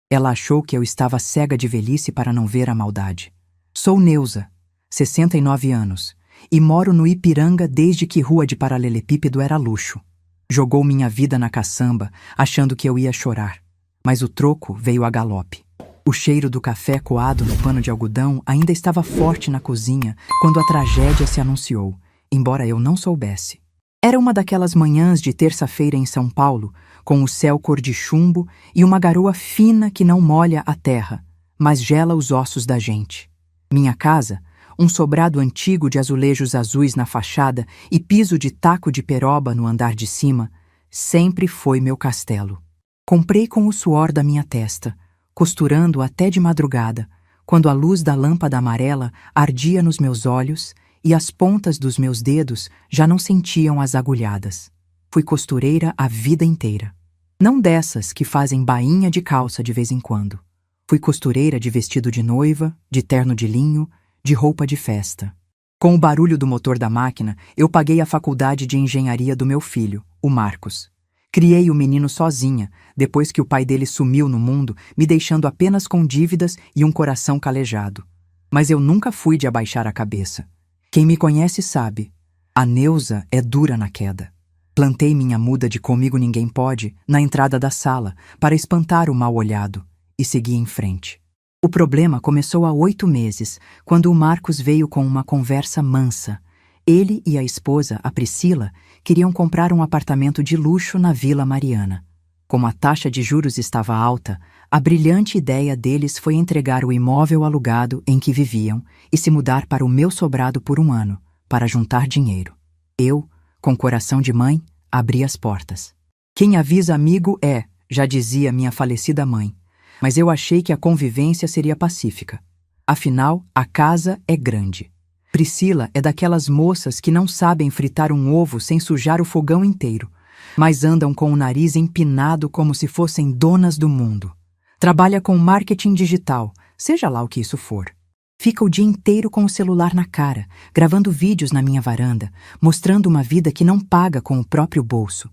Ela achou que eu estava cega de velhice para não ver a maldade. Sou Neuza, 69 anos, e moro no Ipiranga desde que rua de paralelepípedo era luxo. Jogou minha vida na caçamba, achando que eu ia chorar. Mas o troco veio a galope. O cheiro do café coado no pano de algodão ainda estava forte na cozinha quando a tragédia se anunciou, embora eu não soubesse. Era uma daquelas manhãs de terça-feira em São Paulo, com o céu cor de chumbo e uma garoa fina que não molha a terra, mas gela os ossos da gente. Minha casa, um sobrado antigo de azulejos azuis na fachada e piso de taco de peroba no andar de cima, sempre foi meu castelo. Comprei com o suor da minha testa, costurando até de madrugada, quando a luz da lâmpada amarela ardia nos meus olhos e as pontas dos meus dedos já não sentiam as agulhadas. Fui costureira a vida inteira. Não dessas que fazem bainha de calça de vez em quando. Fui costureira de vestido de noiva, de terno de linho, de roupa de festa. Com o barulho do motor da máquina, eu paguei a faculdade de engenharia do meu filho, o Marcos. Criei o menino sozinha, depois que o pai dele sumiu no mundo, me deixando apenas com dívidas e um coração calejado. Mas eu nunca fui de abaixar a cabeça. Quem me conhece sabe, a Neuza é dura na queda. Plantei minha muda de Comigo Ninguém Pode na entrada da sala para espantar o mal-olhado e segui em frente. O problema começou há 8 meses, quando o Marcos veio com uma conversa mansa. Ele e a esposa, a Priscila, queriam comprar um apartamento de luxo na Vila Mariana. Como a taxa de juros estava alta, a brilhante ideia deles foi entregar o imóvel alugado em que viviam e se mudar para o meu sobrado por 1 ano, para juntar dinheiro. Eu, com coração de mãe, abri as portas. Quem avisa amigo é, já dizia minha falecida mãe, mas eu achei que a convivência seria pacífica. Afinal, a casa é grande. Priscila é daquelas moças que não sabem fritar um ovo sem sujar o fogão inteiro, mas andam com o nariz empinado como se fossem donas do mundo. Trabalha com marketing digital, seja lá o que isso for. Fica o dia inteiro com o celular na cara, gravando vídeos na minha varanda, mostrando uma vida que não paga com o próprio bolso.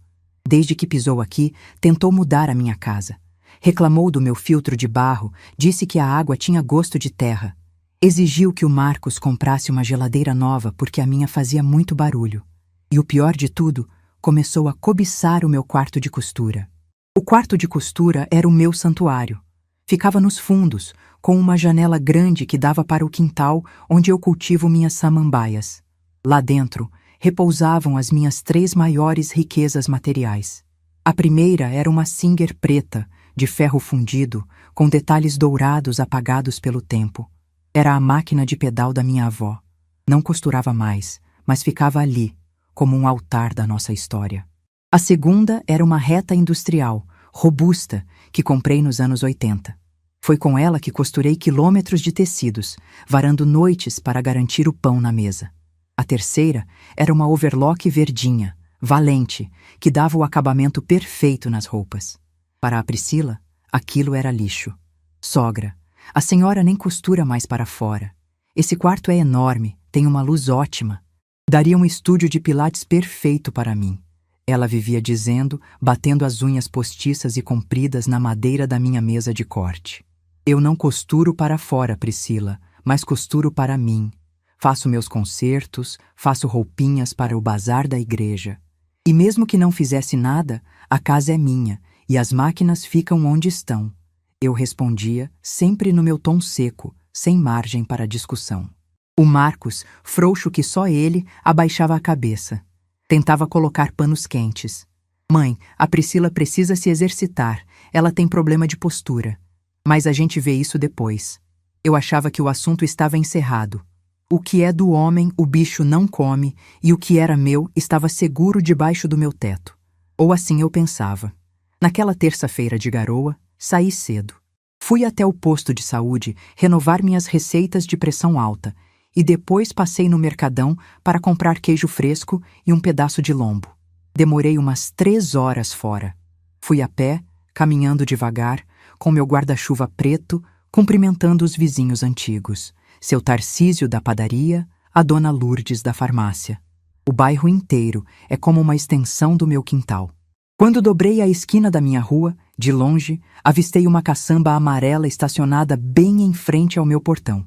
Desde que pisou aqui, tentou mudar a minha casa. Reclamou do meu filtro de barro, disse que a água tinha gosto de terra. Exigiu que o Marcos comprasse uma geladeira nova porque a minha fazia muito barulho. E o pior de tudo, começou a cobiçar o meu quarto de costura. O quarto de costura era o meu santuário. Ficava nos fundos, com uma janela grande que dava para o quintal onde eu cultivo minhas samambaias. Lá dentro, repousavam as minhas 3 maiores riquezas materiais. A primeira era uma Singer preta, de ferro fundido, com detalhes dourados apagados pelo tempo. Era a máquina de pedal da minha avó. Não costurava mais, mas ficava ali, como um altar da nossa história. A segunda era uma reta industrial, robusta, que comprei nos anos 80. Foi com ela que costurei quilômetros de tecidos, varando noites para garantir o pão na mesa. A terceira era uma overlock verdinha, valente, que dava o acabamento perfeito nas roupas. Para a Priscila, aquilo era lixo. Sogra, a senhora nem costura mais para fora. Esse quarto é enorme, tem uma luz ótima. Daria um estúdio de pilates perfeito para mim. Ela vivia dizendo, batendo as unhas postiças e compridas na madeira da minha mesa de corte. Eu não costuro para fora, Priscila, mas costuro para mim. Faço meus concertos, faço roupinhas para o bazar da igreja. E mesmo que não fizesse nada, a casa é minha e as máquinas ficam onde estão. Eu respondia, sempre no meu tom seco, sem margem para discussão. O Marcos, frouxo que só ele, abaixava a cabeça. Tentava colocar panos quentes. Mãe, a Priscila precisa se exercitar, ela tem problema de postura. Mas a gente vê isso depois. Eu achava que o assunto estava encerrado. O que é do homem, o bicho não come, e o que era meu estava seguro debaixo do meu teto. Ou assim eu pensava. Naquela terça-feira de garoa, saí cedo. Fui até o posto de saúde renovar minhas receitas de pressão alta e depois passei no Mercadão para comprar queijo fresco e um pedaço de lombo. Demorei umas 3 horas fora. Fui a pé, caminhando devagar, com meu guarda-chuva preto, cumprimentando os vizinhos antigos, seu Tarcísio da padaria, a dona Lourdes da farmácia. O bairro inteiro é como uma extensão do meu quintal. Quando dobrei a esquina da minha rua, De longe, avistei uma caçamba amarela estacionada bem em frente ao meu portão.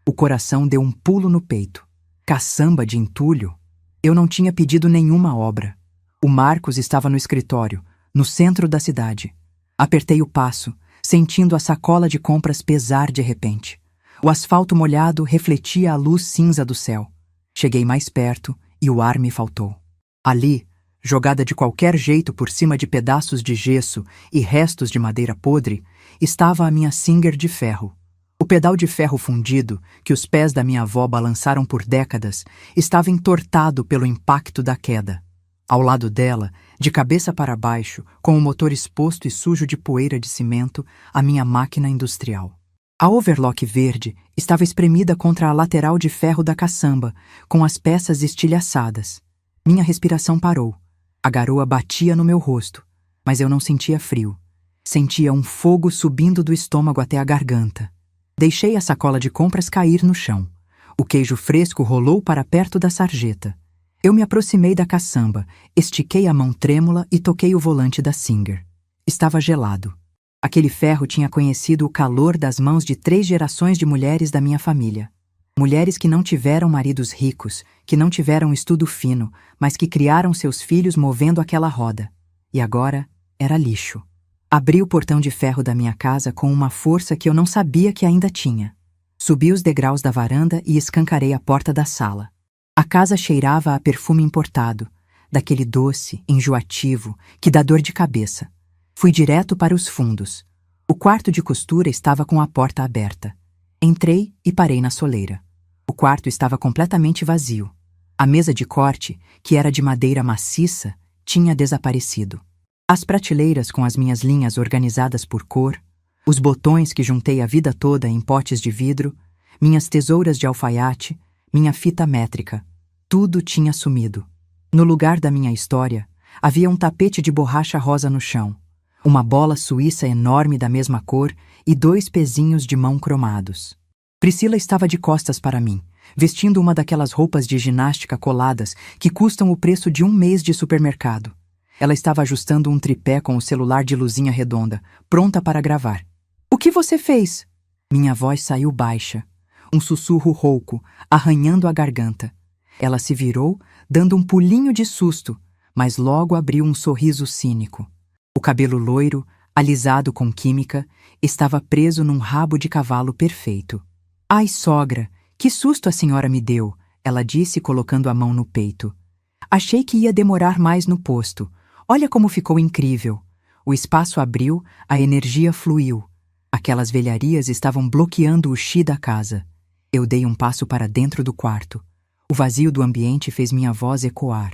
O coração deu um pulo no peito. Caçamba de entulho? Eu não tinha pedido nenhuma obra. O Marcos estava no escritório, no centro da cidade. Apertei o passo, sentindo a sacola de compras pesar de repente. O asfalto molhado refletia a luz cinza do céu. Cheguei mais perto e o ar me faltou. Ali, jogada de qualquer jeito por cima de pedaços de gesso e restos de madeira podre, estava a minha Singer de ferro. O pedal de ferro fundido, que os pés da minha avó balançaram por décadas, estava entortado pelo impacto da queda. Ao lado dela, de cabeça para baixo, com o motor exposto e sujo de poeira de cimento, a minha máquina industrial. A overlock verde estava espremida contra a lateral de ferro da caçamba, com as peças estilhaçadas. Minha respiração parou. A garoa batia no meu rosto, mas eu não sentia frio. Sentia um fogo subindo do estômago até a garganta. Deixei a sacola de compras cair no chão. O queijo fresco rolou para perto da sarjeta. Eu me aproximei da caçamba, estiquei a mão trêmula e toquei o volante da Singer. Estava gelado. Aquele ferro tinha conhecido o calor das mãos de 3 gerações de mulheres da minha família. Mulheres que não tiveram maridos ricos, que não tiveram estudo fino, mas que criaram seus filhos movendo aquela roda. E agora era lixo. Abri o portão de ferro da minha casa com uma força que eu não sabia que ainda tinha. Subi os degraus da varanda e escancarei a porta da sala. A casa cheirava a perfume importado, daquele doce, enjoativo, que dá dor de cabeça. Fui direto para os fundos. O quarto de costura estava com a porta aberta. Entrei e parei na soleira. O quarto estava completamente vazio. A mesa de corte, que era de madeira maciça, tinha desaparecido. As prateleiras com as minhas linhas organizadas por cor, os botões que juntei a vida toda em potes de vidro, minhas tesouras de alfaiate, minha fita métrica, tudo tinha sumido. No lugar da minha história, havia um tapete de borracha rosa no chão, uma bola suíça enorme da mesma cor e 2 pezinhos de mão cromados. Priscila estava de costas para mim, vestindo uma daquelas roupas de ginástica coladas que custam o preço de 1 mês de supermercado. Ela estava ajustando um tripé com o celular de luzinha redonda, pronta para gravar. "O que você fez?" Minha voz saiu baixa, um sussurro rouco, arranhando a garganta. Ela se virou, dando um pulinho de susto, mas logo abriu um sorriso cínico. O cabelo loiro, alisado com química, estava preso num rabo de cavalo perfeito. "Ai, sogra, que susto a senhora me deu", ela disse colocando a mão no peito. "Achei que ia demorar mais no posto. Olha como ficou incrível." O espaço abriu, a energia fluiu. Aquelas velharias estavam bloqueando o chi da casa. Eu dei um passo para dentro do quarto. O vazio do ambiente fez minha voz ecoar.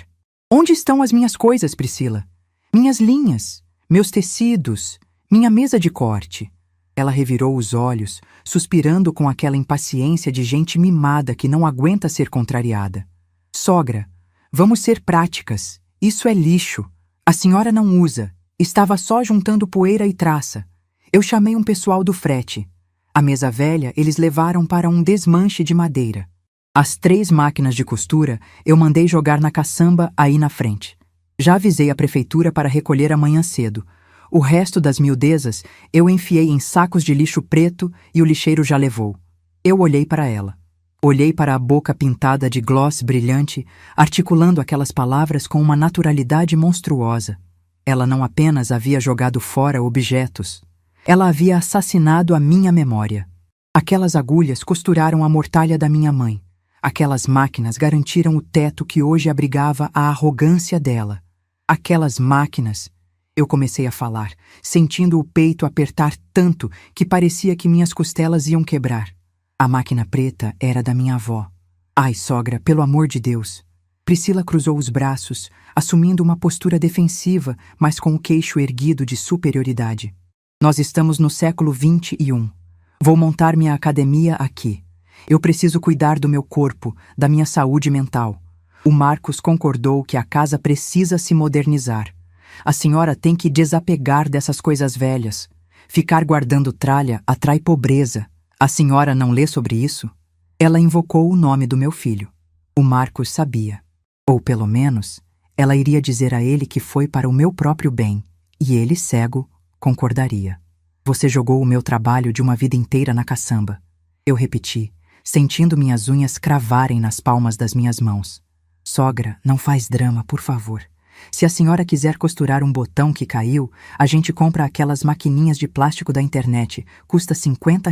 "Onde estão as minhas coisas, Priscila? Minhas linhas, meus tecidos, minha mesa de corte." Ela revirou os olhos, suspirando com aquela impaciência de gente mimada que não aguenta ser contrariada. "Sogra, vamos ser práticas. Isso é lixo. A senhora não usa. Estava só juntando poeira e traça. Eu chamei um pessoal do frete. A mesa velha eles levaram para um desmanche de madeira. As 3 máquinas de costura eu mandei jogar na caçamba aí na frente. Já avisei a prefeitura para recolher amanhã cedo. O resto das miudezas eu enfiei em sacos de lixo preto e o lixeiro já levou." Eu olhei para ela. Olhei para a boca pintada de gloss brilhante, articulando aquelas palavras com uma naturalidade monstruosa. Ela não apenas havia jogado fora objetos. Ela havia assassinado a minha memória. Aquelas agulhas costuraram a mortalha da minha mãe. Aquelas máquinas garantiram o teto que hoje abrigava a arrogância dela. Aquelas máquinas... Eu comecei a falar, sentindo o peito apertar tanto que parecia que minhas costelas iam quebrar. A máquina preta era da minha avó. "Ai, sogra, pelo amor de Deus." Priscila cruzou os braços, assumindo uma postura defensiva, mas com o queixo erguido de superioridade. "Nós estamos no século XXI. Vou montar minha academia aqui. Eu preciso cuidar do meu corpo, da minha saúde mental." O Marcos concordou que a casa precisa se modernizar. "A senhora tem que desapegar dessas coisas velhas. Ficar guardando tralha atrai pobreza. A senhora não lê sobre isso?" Ela invocou o nome do meu filho. O Marcos sabia. Ou, pelo menos, ela iria dizer a ele que foi para o meu próprio bem. E ele, cego, concordaria. Você jogou o meu trabalho de uma vida inteira na caçamba. Eu repeti, sentindo minhas unhas cravarem nas palmas das minhas mãos. Sogra, não faz drama, por favor. Se a senhora quiser costurar um botão que caiu, a gente compra aquelas maquininhas de plástico da internet. Custa R$ 50.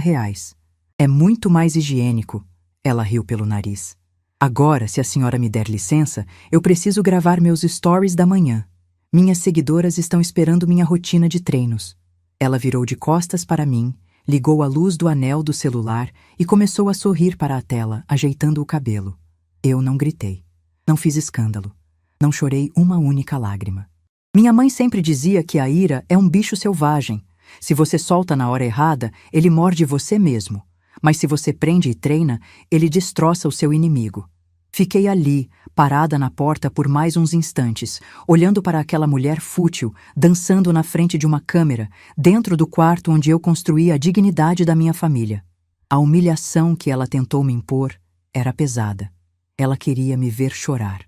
É muito mais higiênico. Ela riu pelo nariz. Agora, se a senhora me der licença, eu preciso gravar meus stories da manhã. Minhas seguidoras estão esperando minha rotina de treinos. Ela virou de costas para mim, ligou a luz do anel do celular e começou a sorrir para a tela, ajeitando o cabelo. Eu não gritei. Não fiz escândalo. Não chorei uma única lágrima. Minha mãe sempre dizia que a ira é um bicho selvagem. Se você solta na hora errada, ele morde você mesmo. Mas se você prende e treina, ele destroça o seu inimigo. Fiquei ali, parada na porta por mais uns instantes, olhando para aquela mulher fútil, dançando na frente de uma câmera, dentro do quarto onde eu construí a dignidade da minha família. A humilhação que ela tentou me impor era pesada. Ela queria me ver chorar.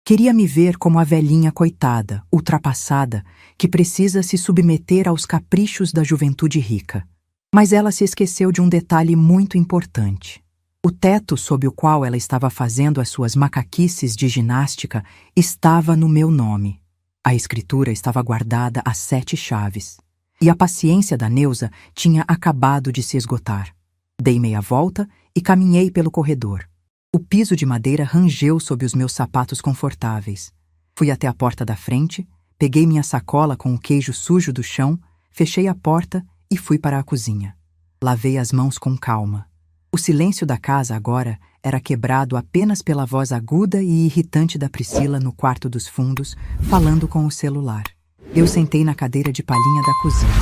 Queria me ver como a velhinha coitada, ultrapassada, que precisa se submeter aos caprichos da juventude rica. Mas ela se esqueceu de um detalhe muito importante. O teto sob o qual ela estava fazendo as suas macaquices de ginástica estava no meu nome. A escritura estava guardada a 7 chaves. E a paciência da Neuza tinha acabado de se esgotar. Dei meia volta e caminhei pelo corredor. O piso de madeira rangeu sob os meus sapatos confortáveis. Fui até a porta da frente, peguei minha sacola com o queijo sujo do chão, fechei a porta e fui para a cozinha. Lavei as mãos com calma. O silêncio da casa agora era quebrado apenas pela voz aguda e irritante da Priscila no quarto dos fundos, falando com o celular. Eu sentei na cadeira de palhinha da cozinha.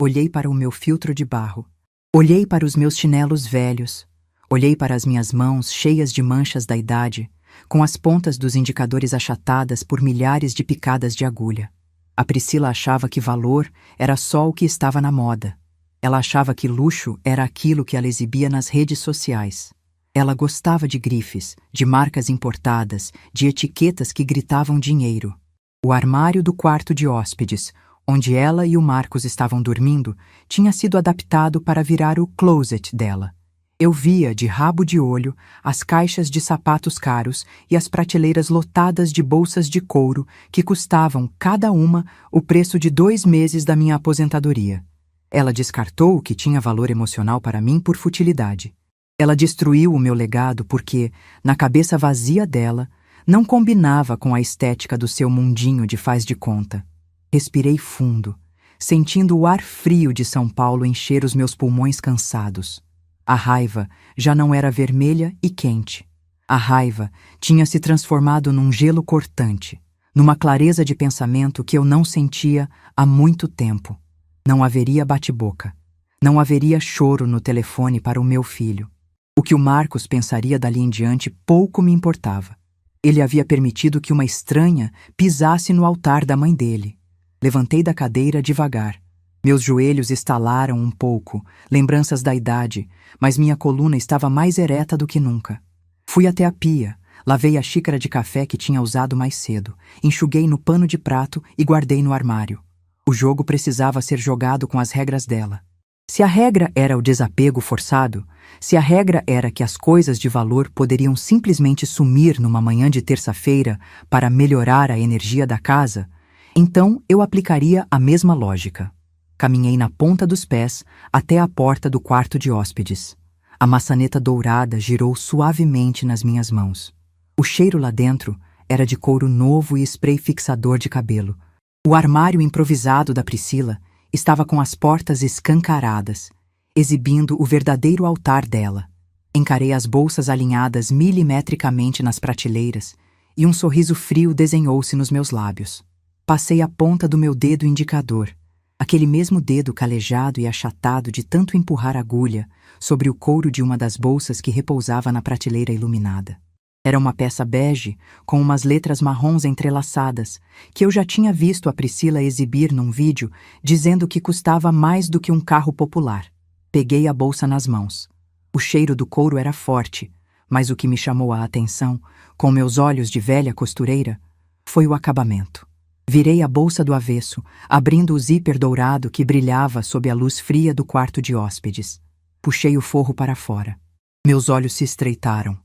Olhei para o meu filtro de barro. Olhei para os meus chinelos velhos. Olhei para as minhas mãos cheias de manchas da idade, com as pontas dos indicadores achatadas por milhares de picadas de agulha. A Priscila achava que valor era só o que estava na moda. Ela achava que luxo era aquilo que ela exibia nas redes sociais. Ela gostava de grifes, de marcas importadas, de etiquetas que gritavam dinheiro. O armário do quarto de hóspedes, onde ela e o Marcos estavam dormindo, tinha sido adaptado para virar o closet dela. Eu via, de rabo de olho, as caixas de sapatos caros e as prateleiras lotadas de bolsas de couro que custavam, cada uma, o preço de 2 meses da minha aposentadoria. Ela descartou o que tinha valor emocional para mim por futilidade. Ela destruiu o meu legado porque, na cabeça vazia dela, não combinava com a estética do seu mundinho de faz de conta. Respirei fundo, sentindo o ar frio de São Paulo encher os meus pulmões cansados. A raiva já não era vermelha e quente. A raiva tinha se transformado num gelo cortante, numa clareza de pensamento que eu não sentia há muito tempo. Não haveria bate-boca. Não haveria choro no telefone para o meu filho. O que o Marcos pensaria dali em diante pouco me importava. Ele havia permitido que uma estranha pisasse no altar da mãe dele. Levantei da cadeira devagar. Meus joelhos estalaram um pouco, lembranças da idade, mas minha coluna estava mais ereta do que nunca. Fui até a pia, lavei a xícara de café que tinha usado mais cedo, enxuguei no pano de prato e guardei no armário. O jogo precisava ser jogado com as regras dela. Se a regra era o desapego forçado, se a regra era que as coisas de valor poderiam simplesmente sumir numa manhã de terça-feira para melhorar a energia da casa, então eu aplicaria a mesma lógica. Caminhei na ponta dos pés até a porta do quarto de hóspedes. A maçaneta dourada girou suavemente nas minhas mãos. O cheiro lá dentro era de couro novo e spray fixador de cabelo. O armário improvisado da Priscila estava com as portas escancaradas, exibindo o verdadeiro altar dela. Encarei as bolsas alinhadas milimetricamente nas prateleiras e um sorriso frio desenhou-se nos meus lábios. Passei a ponta do meu dedo indicador, aquele mesmo dedo calejado e achatado de tanto empurrar agulha, sobre o couro de uma das bolsas que repousava na prateleira iluminada. Era uma peça bege, com umas letras marrons entrelaçadas, que eu já tinha visto a Priscila exibir num vídeo, dizendo que custava mais do que um carro popular. Peguei a bolsa nas mãos. O cheiro do couro era forte, mas o que me chamou a atenção, com meus olhos de velha costureira, foi o acabamento. Virei a bolsa do avesso, abrindo o zíper dourado que brilhava sob a luz fria do quarto de hóspedes. Puxei o forro para fora. Meus olhos se estreitaram.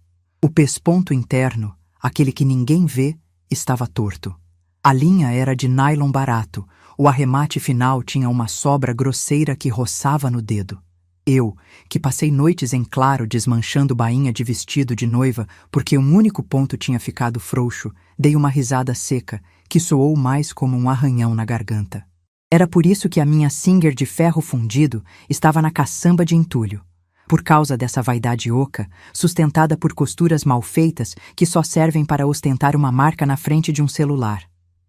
O pesponto interno, aquele que ninguém vê, estava torto. A linha era de nylon barato, o arremate final tinha uma sobra grosseira que roçava no dedo. Eu, que passei noites em claro desmanchando bainha de vestido de noiva porque um único ponto tinha ficado frouxo, dei uma risada seca, que soou mais como um arranhão na garganta. Era por isso que a minha Singer de ferro fundido estava na caçamba de entulho. Por causa dessa vaidade oca, sustentada por costuras mal feitas que só servem para ostentar uma marca na frente de um celular.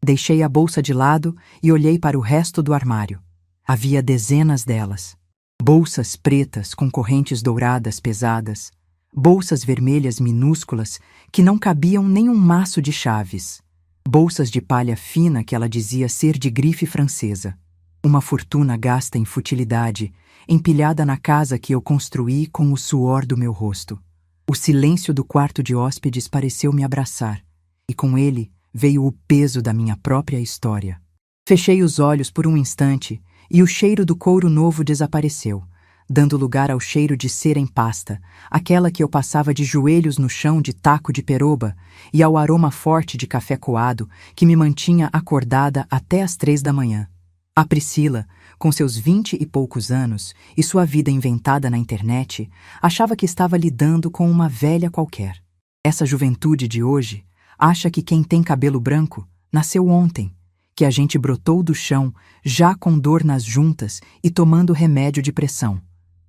Deixei a bolsa de lado e olhei para o resto do armário. Havia dezenas delas. Bolsas pretas com correntes douradas pesadas, bolsas vermelhas minúsculas que não cabiam nem um maço de chaves, bolsas de palha fina que ela dizia ser de grife francesa. Uma fortuna gasta em futilidade, empilhada na casa que eu construí com o suor do meu rosto. O silêncio do quarto de hóspedes pareceu me abraçar, e com ele veio o peso da minha própria história. Fechei os olhos por um instante e o cheiro do couro novo desapareceu, dando lugar ao cheiro de cera em pasta, aquela que eu passava de joelhos no chão de taco de peroba, e ao aroma forte de café coado que me mantinha acordada até às 3 da manhã. A Priscila, com seus 20 e poucos anos e sua vida inventada na internet, achava que estava lidando com uma velha qualquer. Essa juventude de hoje acha que quem tem cabelo branco nasceu ontem, que a gente brotou do chão já com dor nas juntas e tomando remédio de pressão.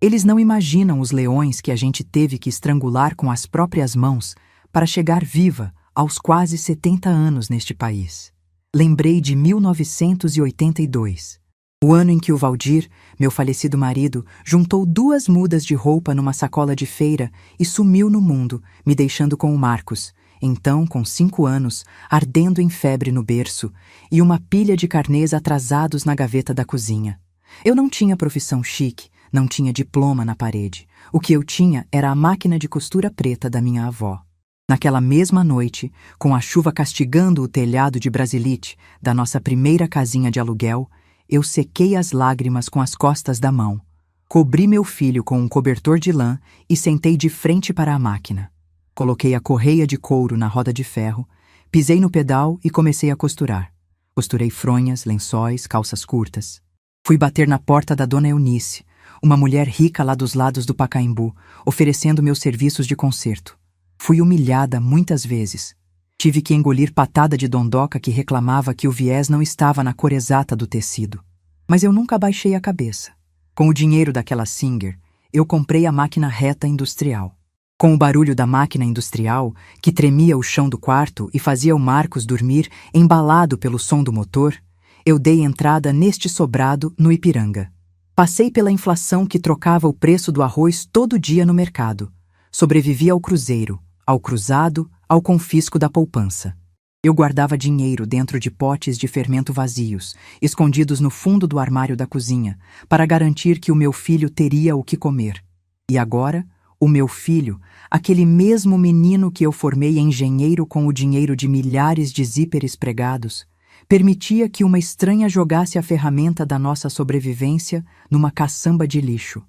Eles não imaginam os leões que a gente teve que estrangular com as próprias mãos para chegar viva aos quase 70 anos neste país. Lembrei de 1982, o ano em que o Valdir, meu falecido marido, juntou 2 mudas de roupa numa sacola de feira e sumiu no mundo, me deixando com o Marcos, então com 5 anos, ardendo em febre no berço, e uma pilha de carnês atrasados na gaveta da cozinha. Eu não tinha profissão chique, não tinha diploma na parede. O que eu tinha era a máquina de costura preta da minha avó. Naquela mesma noite, com a chuva castigando o telhado de brasilite da nossa primeira casinha de aluguel, eu sequei as lágrimas com as costas da mão, cobri meu filho com um cobertor de lã e sentei de frente para a máquina. Coloquei a correia de couro na roda de ferro, pisei no pedal e comecei a costurar. Costurei fronhas, lençóis, calças curtas. Fui bater na porta da dona Eunice, uma mulher rica lá dos lados do Pacaembu, oferecendo meus serviços de conserto. Fui humilhada muitas vezes. Tive que engolir patada de dondoca que reclamava que o viés não estava na cor exata do tecido. Mas eu nunca baixei a cabeça. Com o dinheiro daquela Singer, eu comprei a máquina reta industrial. Com o barulho da máquina industrial, que tremia o chão do quarto e fazia o Marcos dormir embalado pelo som do motor, eu dei entrada neste sobrado no Ipiranga. Passei pela inflação que trocava o preço do arroz todo dia no mercado. Sobrevivi ao cruzeiro, ao cruzado, ao confisco da poupança. Eu guardava dinheiro dentro de potes de fermento vazios, escondidos no fundo do armário da cozinha, para garantir que o meu filho teria o que comer. E agora, o meu filho, aquele mesmo menino que eu formei engenheiro com o dinheiro de milhares de zíperes pregados, permitia que uma estranha jogasse a ferramenta da nossa sobrevivência numa caçamba de lixo.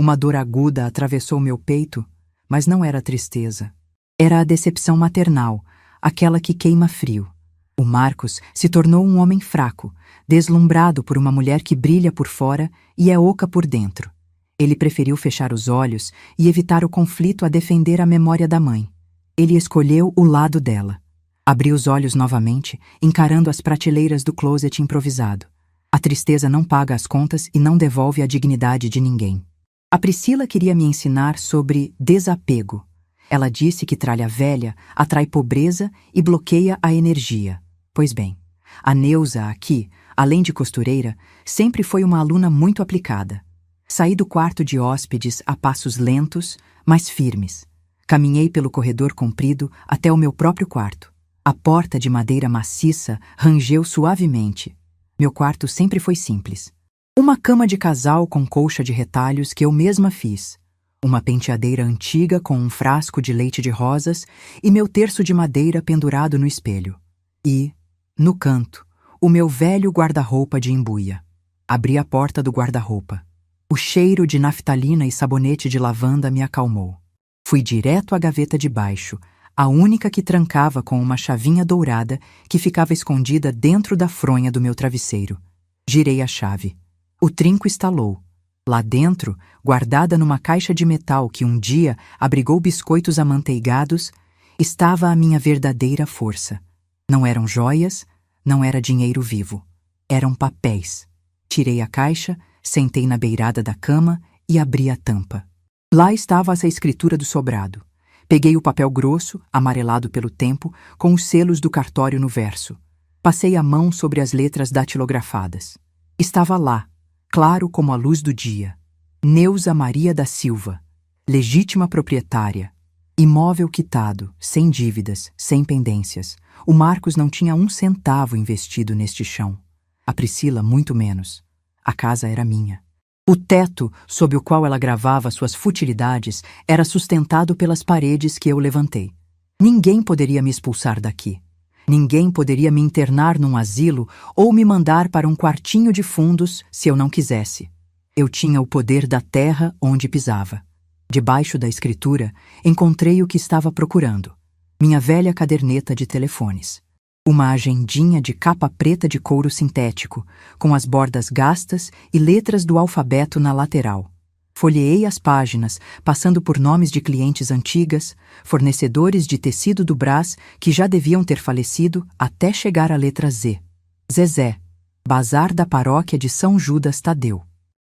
Uma dor aguda atravessou meu peito, mas não era tristeza. Era a decepção maternal, aquela que queima frio. O Marcos se tornou um homem fraco, deslumbrado por uma mulher que brilha por fora e é oca por dentro. Ele preferiu fechar os olhos e evitar o conflito a defender a memória da mãe. Ele escolheu o lado dela. Abri os olhos novamente, encarando as prateleiras do closet improvisado. A tristeza não paga as contas e não devolve a dignidade de ninguém. A Priscila queria me ensinar sobre desapego. Ela disse que tralha velha atrai pobreza e bloqueia a energia. Pois bem, a Neuza aqui, além de costureira, sempre foi uma aluna muito aplicada. Saí do quarto de hóspedes a passos lentos, mas firmes. Caminhei pelo corredor comprido até o meu próprio quarto. A porta de madeira maciça rangeu suavemente. Meu quarto sempre foi simples. Uma cama de casal com colcha de retalhos que eu mesma fiz. Uma penteadeira antiga com um frasco de leite de rosas e meu terço de madeira pendurado no espelho. E, no canto, O meu velho guarda-roupa de embuia. Abri a porta do guarda-roupa. O cheiro de naftalina e sabonete de lavanda me acalmou. Fui direto à gaveta de baixo, a única que trancava com uma chavinha dourada que ficava escondida dentro da fronha do meu travesseiro. Girei a chave. O trinco estalou. Lá dentro, guardada numa caixa de metal que um dia abrigou biscoitos amanteigados, estava a minha verdadeira força. Não eram joias, não era dinheiro vivo. Eram papéis. Tirei a caixa, sentei na beirada da cama e abri a tampa. Lá estava essa escritura do sobrado. Peguei o papel grosso, amarelado pelo tempo, com os selos do cartório no verso. Passei a mão sobre as letras datilografadas. Estava lá, claro como a luz do dia. Neuza Maria da Silva, legítima proprietária. Imóvel quitado, sem dívidas, sem pendências. O Marcos não tinha 1 centavo investido neste chão. A Priscila, muito menos. A casa era minha. O teto, sob o qual ela gravava suas futilidades, era sustentado pelas paredes que eu levantei. Ninguém poderia me expulsar daqui. Ninguém poderia me internar num asilo ou me mandar para um quartinho de fundos se eu não quisesse. Eu tinha o poder da terra onde pisava. Debaixo da escritura, encontrei o que estava procurando. Minha velha caderneta de telefones. Uma agendinha de capa preta de couro sintético, com as bordas gastas e letras do alfabeto na lateral. Folheei as páginas, passando por nomes de clientes antigas, fornecedores de tecido do Brás que já deviam ter falecido, até chegar à letra Z. Zezé, bazar da paróquia de São Judas Tadeu.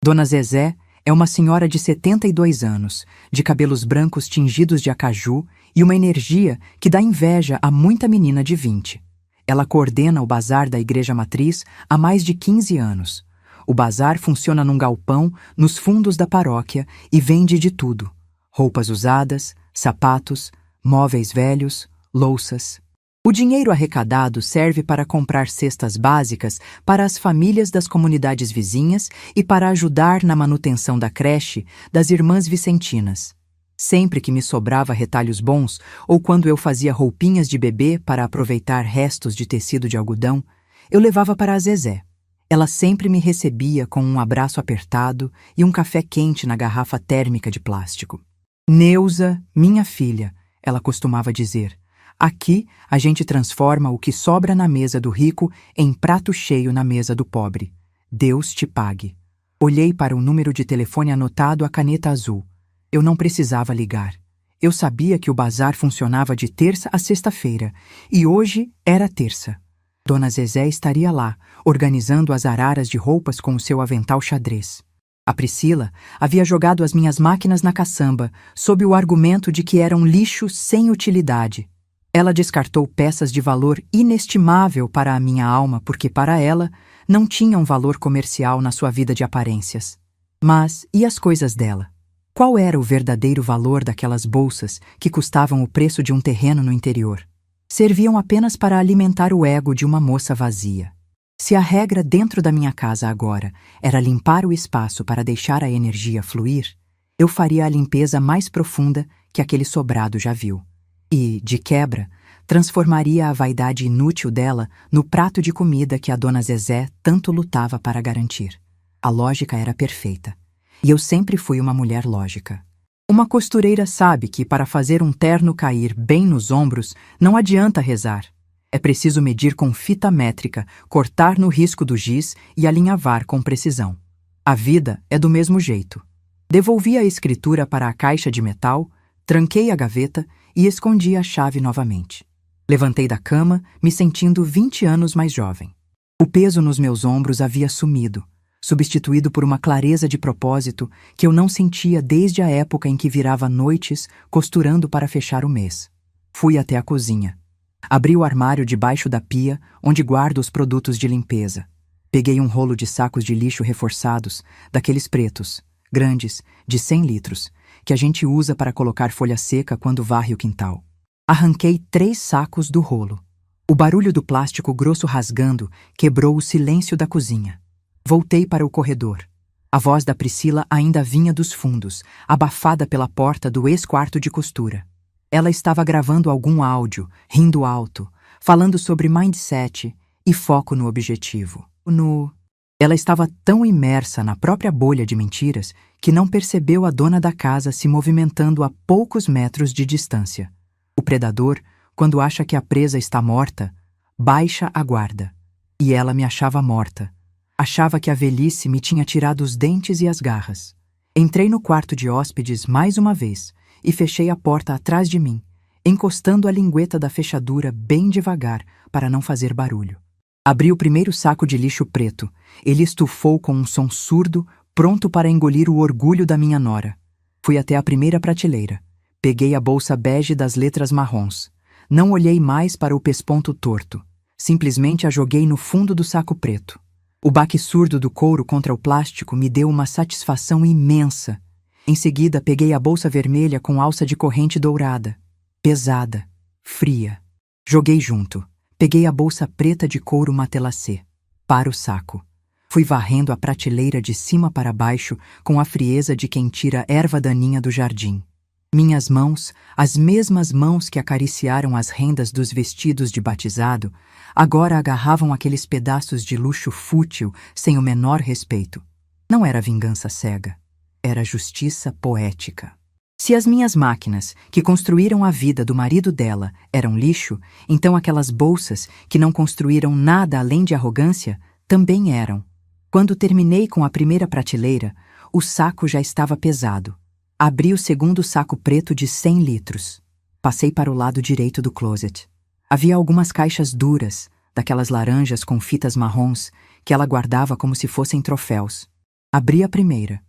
Dona Zezé é uma senhora de 72 anos, de cabelos brancos tingidos de acaju e uma energia que dá inveja a muita menina de 20. Ela coordena o bazar da Igreja Matriz há mais de 15 anos. O bazar funciona num galpão nos fundos da paróquia e vende de tudo: roupas usadas, sapatos, móveis velhos, louças. O dinheiro arrecadado serve para comprar cestas básicas para as famílias das comunidades vizinhas e para ajudar na manutenção da creche das Irmãs Vicentinas. Sempre que me sobrava retalhos bons, ou quando eu fazia roupinhas de bebê para aproveitar restos de tecido de algodão, eu levava para a Zezé. Ela sempre me recebia com um abraço apertado e um café quente na garrafa térmica de plástico. Neuza, minha filha, ela costumava dizer, aqui a gente transforma o que sobra na mesa do rico em prato cheio na mesa do pobre. Deus te pague. Olhei para o número de telefone anotado a caneta azul. Eu não precisava ligar. Eu sabia que o bazar funcionava de terça a sexta-feira, e hoje era terça. Dona Zezé estaria lá, organizando as araras de roupas com o seu avental xadrez. A Priscila havia jogado as minhas máquinas na caçamba, sob o argumento de que eram lixo sem utilidade. Ela descartou peças de valor inestimável para a minha alma porque, para ela, não tinham valor comercial na sua vida de aparências. Mas e as coisas dela? Qual era o verdadeiro valor daquelas bolsas que custavam o preço de um terreno no interior? Serviam apenas para alimentar o ego de uma moça vazia. Se a regra dentro da minha casa agora era limpar o espaço para deixar a energia fluir, eu faria a limpeza mais profunda que aquele sobrado já viu. E, de quebra, transformaria a vaidade inútil dela no prato de comida que a Dona Zezé tanto lutava para garantir. A lógica era perfeita. E eu sempre fui uma mulher lógica. Uma costureira sabe que para fazer um terno cair bem nos ombros não adianta rezar. É preciso medir com fita métrica, cortar no risco do giz e alinhavar com precisão. A vida é do mesmo jeito. Devolvi a escritura para a caixa de metal, tranquei a gaveta e escondi a chave novamente. Levantei da cama, me sentindo 20 anos mais jovem. O peso nos meus ombros havia sumido, substituído por uma clareza de propósito que eu não sentia desde a época em que virava noites costurando para fechar o mês. Fui até a cozinha. Abri o armário debaixo da pia, onde guardo os produtos de limpeza. Peguei um rolo de sacos de lixo reforçados, daqueles pretos, grandes, de 100 litros, que a gente usa para colocar folha seca quando varre o quintal. Arranquei 3 sacos do rolo. O barulho do plástico grosso rasgando quebrou o silêncio da cozinha. Voltei para o corredor. A voz da Priscila ainda vinha dos fundos, abafada pela porta do ex-quarto de costura. Ela estava gravando algum áudio, rindo alto, falando sobre mindset e foco no objetivo. Ela estava tão imersa na própria bolha de mentiras que não percebeu a dona da casa se movimentando a poucos metros de distância. O predador, quando acha que a presa está morta, baixa a guarda. E ela me achava morta. Achava que a velhice me tinha tirado os dentes e as garras. Entrei no quarto de hóspedes mais uma vez e fechei a porta atrás de mim, encostando a lingueta da fechadura bem devagar para não fazer barulho. Abri o primeiro saco de lixo preto. Ele estufou com um som surdo, pronto para engolir o orgulho da minha nora. Fui até a primeira prateleira. Peguei a bolsa bege das letras marrons. Não olhei mais para o pesponto torto. Simplesmente a joguei no fundo do saco preto. O baque surdo do couro contra o plástico me deu uma satisfação imensa. Em seguida, peguei a bolsa vermelha com alça de corrente dourada. Pesada, fria. Joguei junto. Peguei a bolsa preta de couro matelassé. Para o saco. Fui varrendo a prateleira de cima para baixo com a frieza de quem tira erva daninha do jardim. Minhas mãos, as mesmas mãos que acariciaram as rendas dos vestidos de batizado, agora agarravam aqueles pedaços de luxo fútil sem o menor respeito. Não era vingança cega. Era justiça poética. Se as minhas máquinas, que construíram a vida do marido dela, eram lixo, então aquelas bolsas, que não construíram nada além de arrogância, também eram. Quando terminei com a primeira prateleira, o saco já estava pesado. Abri o segundo saco preto de 100 litros. Passei para o lado direito do closet. Havia algumas caixas duras, daquelas laranjas com fitas marrons, que ela guardava como se fossem troféus. Abri a primeira.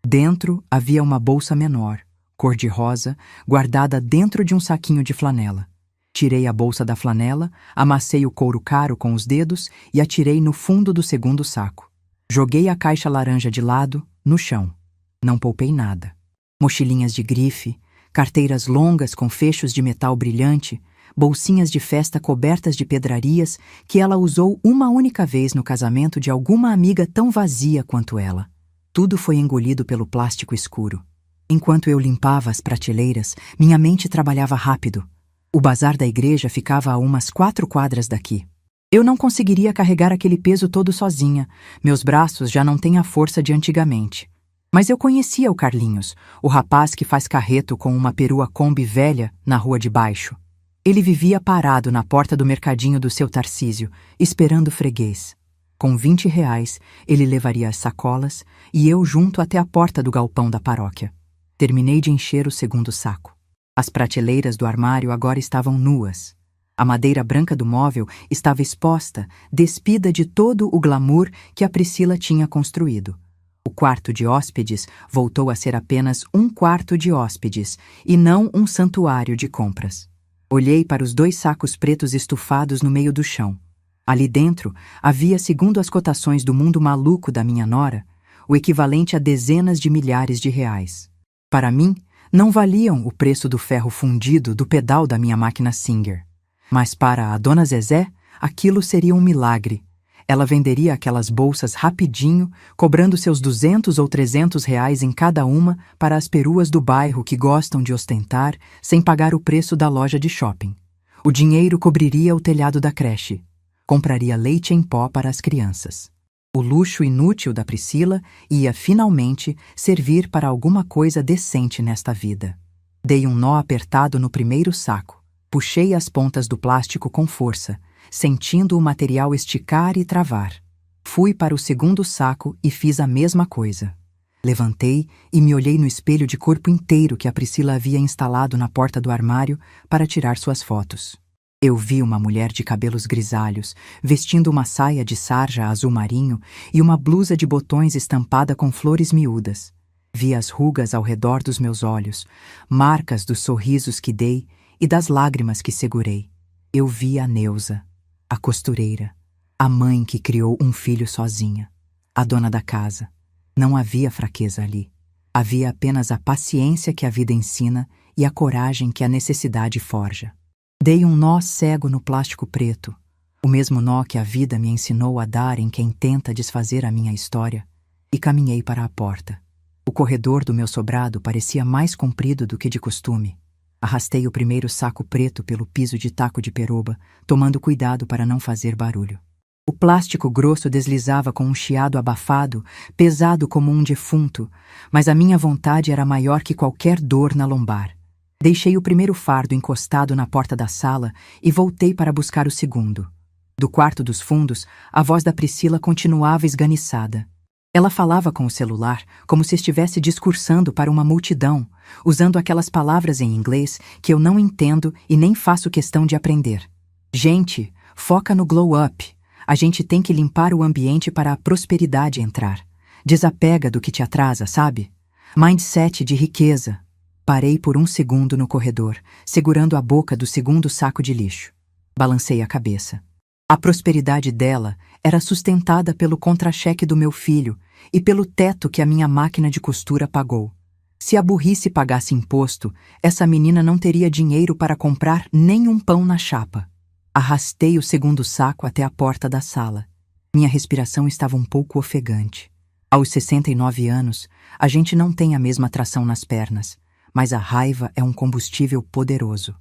Dentro havia uma bolsa menor, cor-de-rosa, guardada dentro de um saquinho de flanela. Tirei a bolsa da flanela, amassei o couro caro com os dedos e atirei no fundo do segundo saco. Joguei a caixa laranja de lado, no chão. Não poupei nada. Mochilinhas de grife, carteiras longas com fechos de metal brilhante, bolsinhas de festa cobertas de pedrarias que ela usou uma única vez no casamento de alguma amiga tão vazia quanto ela. Tudo foi engolido pelo plástico escuro. Enquanto eu limpava as prateleiras, minha mente trabalhava rápido. O bazar da igreja ficava a umas 4 quadras daqui. Eu não conseguiria carregar aquele peso todo sozinha. Meus braços já não têm a força de antigamente. Mas eu conhecia o Carlinhos, o rapaz que faz carreto com uma perua Kombi velha na rua de baixo. Ele vivia parado na porta do mercadinho do seu Tarcísio, esperando o freguês. Com R$ 20, ele levaria as sacolas e eu junto até a porta do galpão da paróquia. Terminei de encher o segundo saco. As prateleiras do armário agora estavam nuas. A madeira branca do móvel estava exposta, despida de todo o glamour que a Priscila tinha construído. O quarto de hóspedes voltou a ser apenas um quarto de hóspedes e não um santuário de compras. Olhei para os 2 sacos pretos estufados no meio do chão. Ali dentro havia, segundo as cotações do mundo maluco da minha nora, o equivalente a dezenas de milhares de reais. Para mim, não valiam o preço do ferro fundido do pedal da minha máquina Singer. Mas para a dona Zezé, aquilo seria um milagre. Ela venderia aquelas bolsas rapidinho, cobrando seus 200 ou 300 reais em cada uma para as peruas do bairro que gostam de ostentar sem pagar o preço da loja de shopping. O dinheiro cobriria o telhado da creche. Compraria leite em pó para as crianças. O luxo inútil da Priscila ia, finalmente, servir para alguma coisa decente nesta vida. Dei um nó apertado no primeiro saco. Puxei as pontas do plástico com força, sentindo o material esticar e travar. Fui para o segundo saco e fiz a mesma coisa. Levantei e me olhei no espelho de corpo inteiro que a Priscila havia instalado na porta do armário para tirar suas fotos. Eu vi uma mulher de cabelos grisalhos, vestindo uma saia de sarja azul marinho e uma blusa de botões estampada com flores miúdas. Vi as rugas ao redor dos meus olhos, marcas dos sorrisos que dei e das lágrimas que segurei. Eu vi a Neuza, a costureira, a mãe que criou um filho sozinha, a dona da casa. Não havia fraqueza ali. Havia apenas a paciência que a vida ensina e a coragem que a necessidade forja. Dei um nó cego no plástico preto, o mesmo nó que a vida me ensinou a dar em quem tenta desfazer a minha história, e caminhei para a porta. O corredor do meu sobrado parecia mais comprido do que de costume. Arrastei o primeiro saco preto pelo piso de taco de peroba, tomando cuidado para não fazer barulho. O plástico grosso deslizava com um chiado abafado, pesado como um defunto, mas a minha vontade era maior que qualquer dor na lombar. Deixei o primeiro fardo encostado na porta da sala e voltei para buscar o segundo. Do quarto dos fundos, a voz da Priscila continuava esganiçada. Ela falava com o celular como se estivesse discursando para uma multidão, usando aquelas palavras em inglês que eu não entendo e nem faço questão de aprender. Gente, foca no glow up. A gente tem que limpar o ambiente para a prosperidade entrar. Desapega do que te atrasa, sabe? Mindset de riqueza. Parei por um segundo no corredor, segurando a boca do segundo saco de lixo. Balancei a cabeça. A prosperidade dela era sustentada pelo contra-cheque do meu filho e pelo teto que a minha máquina de costura pagou. Se a burrice pagasse imposto, essa menina não teria dinheiro para comprar nem um pão na chapa. Arrastei o segundo saco até a porta da sala. Minha respiração estava um pouco ofegante. Aos 69 anos, a gente não tem a mesma tração nas pernas, mas a raiva é um combustível poderoso.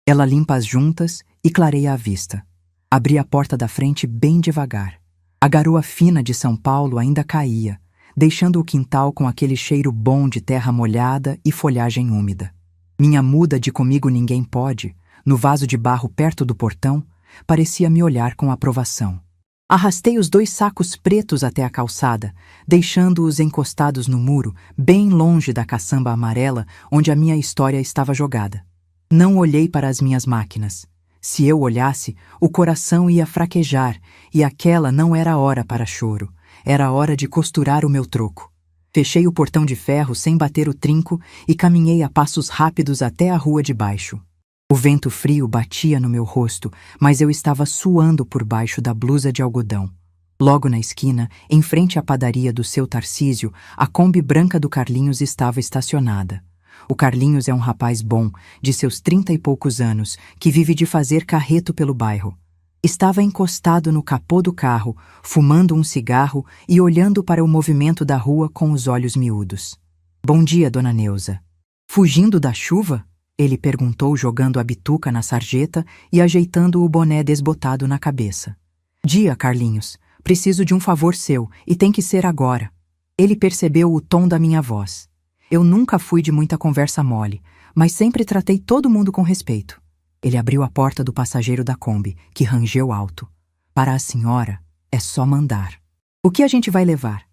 Ela limpa as juntas e clareia a vista. Abri a porta da frente bem devagar. A garoa fina de São Paulo ainda caía, deixando o quintal com aquele cheiro bom de terra molhada e folhagem úmida. Minha muda de Comigo Ninguém Pode, no vaso de barro perto do portão, parecia me olhar com aprovação. Arrastei os 2 sacos pretos até a calçada, deixando-os encostados no muro, bem longe da caçamba amarela onde a minha história estava jogada. Não olhei para as minhas máquinas. Se eu olhasse, o coração ia fraquejar, e aquela não era hora para choro. Era hora de costurar o meu troco. Fechei o portão de ferro sem bater o trinco e caminhei a passos rápidos até a rua de baixo. O vento frio batia no meu rosto, mas eu estava suando por baixo da blusa de algodão. Logo na esquina, em frente à padaria do seu Tarcísio, a Kombi branca do Carlinhos estava estacionada. O Carlinhos é um rapaz bom, de seus 30 e poucos anos, que vive de fazer carreto pelo bairro. Estava encostado no capô do carro, fumando um cigarro e olhando para o movimento da rua com os olhos miúdos. Bom dia, dona Neuza. Fugindo da chuva? Ele perguntou, jogando a bituca na sarjeta e ajeitando o boné desbotado na cabeça. Dia, Carlinhos. Preciso de um favor seu, e tem que ser agora. Ele percebeu o tom da minha voz. Eu nunca fui de muita conversa mole, mas sempre tratei todo mundo com respeito. Ele abriu a porta do passageiro da Kombi, que rangeu alto. Para a senhora, é só mandar. O que a gente vai levar?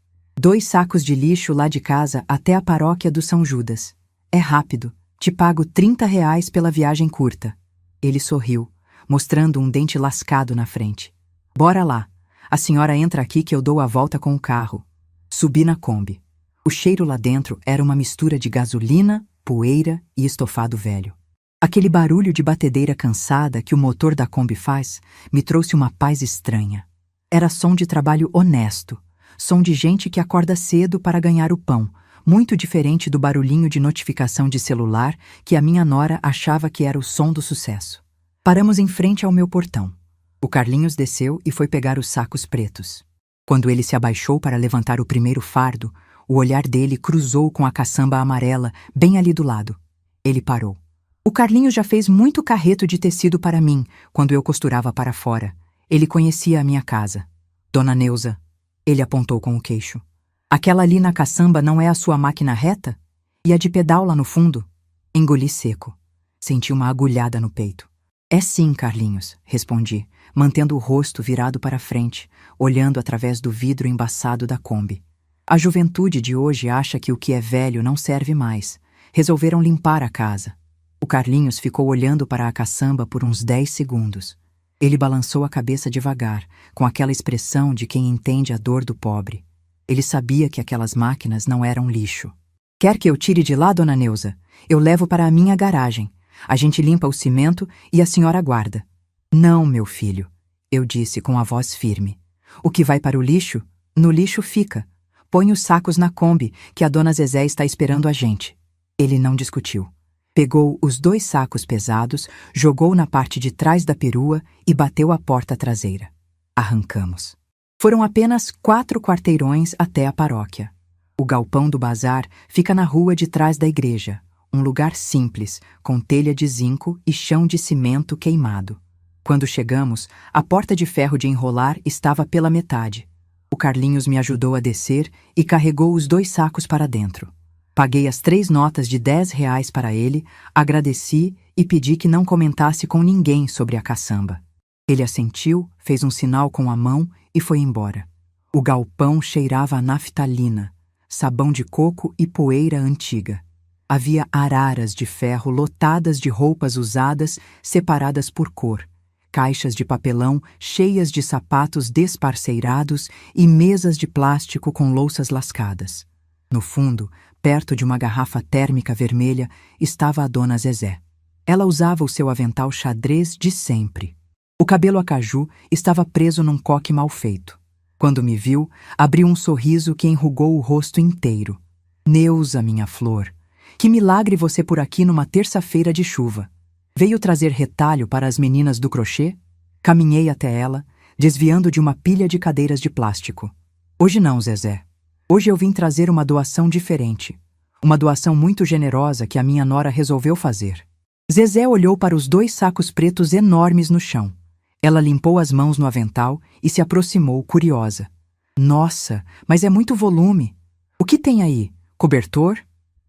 2 sacos de lixo lá de casa até a paróquia do São Judas. É rápido. Te pago R$ 30 pela viagem curta. Ele sorriu, mostrando um dente lascado na frente. Bora lá. A senhora entra aqui que eu dou a volta com o carro. Subi na Kombi. O cheiro lá dentro era uma mistura de gasolina, poeira e estofado velho. Aquele barulho de batedeira cansada que o motor da Kombi faz me trouxe uma paz estranha. Era som de trabalho honesto, som de gente que acorda cedo para ganhar o pão, muito diferente do barulhinho de notificação de celular que a minha nora achava que era o som do sucesso. Paramos em frente ao meu portão. O Carlinhos desceu e foi pegar os sacos pretos. Quando ele se abaixou para levantar o primeiro fardo, o olhar dele cruzou com a caçamba amarela bem ali do lado. Ele parou. O Carlinhos já fez muito carreto de tecido para mim, quando eu costurava para fora. Ele conhecia a minha casa. Dona Neuza, ele apontou com o queixo. Aquela ali na caçamba não é a sua máquina reta? E a de pedal lá no fundo? Engoli seco. Senti uma agulhada no peito. É sim, Carlinhos, respondi, mantendo o rosto virado para frente, olhando através do vidro embaçado da Kombi. A juventude de hoje acha que o que é velho não serve mais. Resolveram limpar a casa. O Carlinhos ficou olhando para a caçamba por uns 10 segundos. Ele balançou a cabeça devagar, com aquela expressão de quem entende a dor do pobre. Ele sabia que aquelas máquinas não eram lixo. Quer que eu tire de lá, dona Neuza? Eu levo para a minha garagem. A gente limpa o cimento e a senhora guarda. Não, meu filho, eu disse com a voz firme. O que vai para o lixo, no lixo fica. Põe os sacos na Kombi, que a dona Zezé está esperando a gente. Ele não discutiu. Pegou os 2 sacos pesados, jogou na parte de trás da perua e bateu a porta traseira. Arrancamos. Foram apenas 4 quarteirões até a paróquia. O galpão do bazar fica na rua de trás da igreja, um lugar simples, com telha de zinco e chão de cimento queimado. Quando chegamos, a porta de ferro de enrolar estava pela metade. O Carlinhos me ajudou a descer e carregou os 2 sacos para dentro. Paguei as 3 notas de R$ 10 para ele, agradeci e pedi que não comentasse com ninguém sobre a caçamba. Ele assentiu, fez um sinal com a mão e foi embora. O galpão cheirava a naftalina, sabão de coco e poeira antiga. Havia araras de ferro lotadas de roupas usadas, separadas por cor, caixas de papelão cheias de sapatos desparceirados e mesas de plástico com louças lascadas. No fundo, perto de uma garrafa térmica vermelha, estava a dona Zezé. Ela usava o seu avental xadrez de sempre. O cabelo acaju estava preso num coque mal feito. Quando me viu, abriu um sorriso que enrugou o rosto inteiro. Neuza, minha flor, que milagre você por aqui numa terça-feira de chuva. Veio trazer retalho para as meninas do crochê? Caminhei até ela, desviando de uma pilha de cadeiras de plástico. Hoje não, Zezé. Hoje eu vim trazer uma doação diferente. Uma doação muito generosa que a minha nora resolveu fazer. Zezé olhou para os 2 sacos pretos enormes no chão. Ela limpou as mãos no avental e se aproximou, curiosa. Nossa, mas é muito volume. O que tem aí? Cobertor?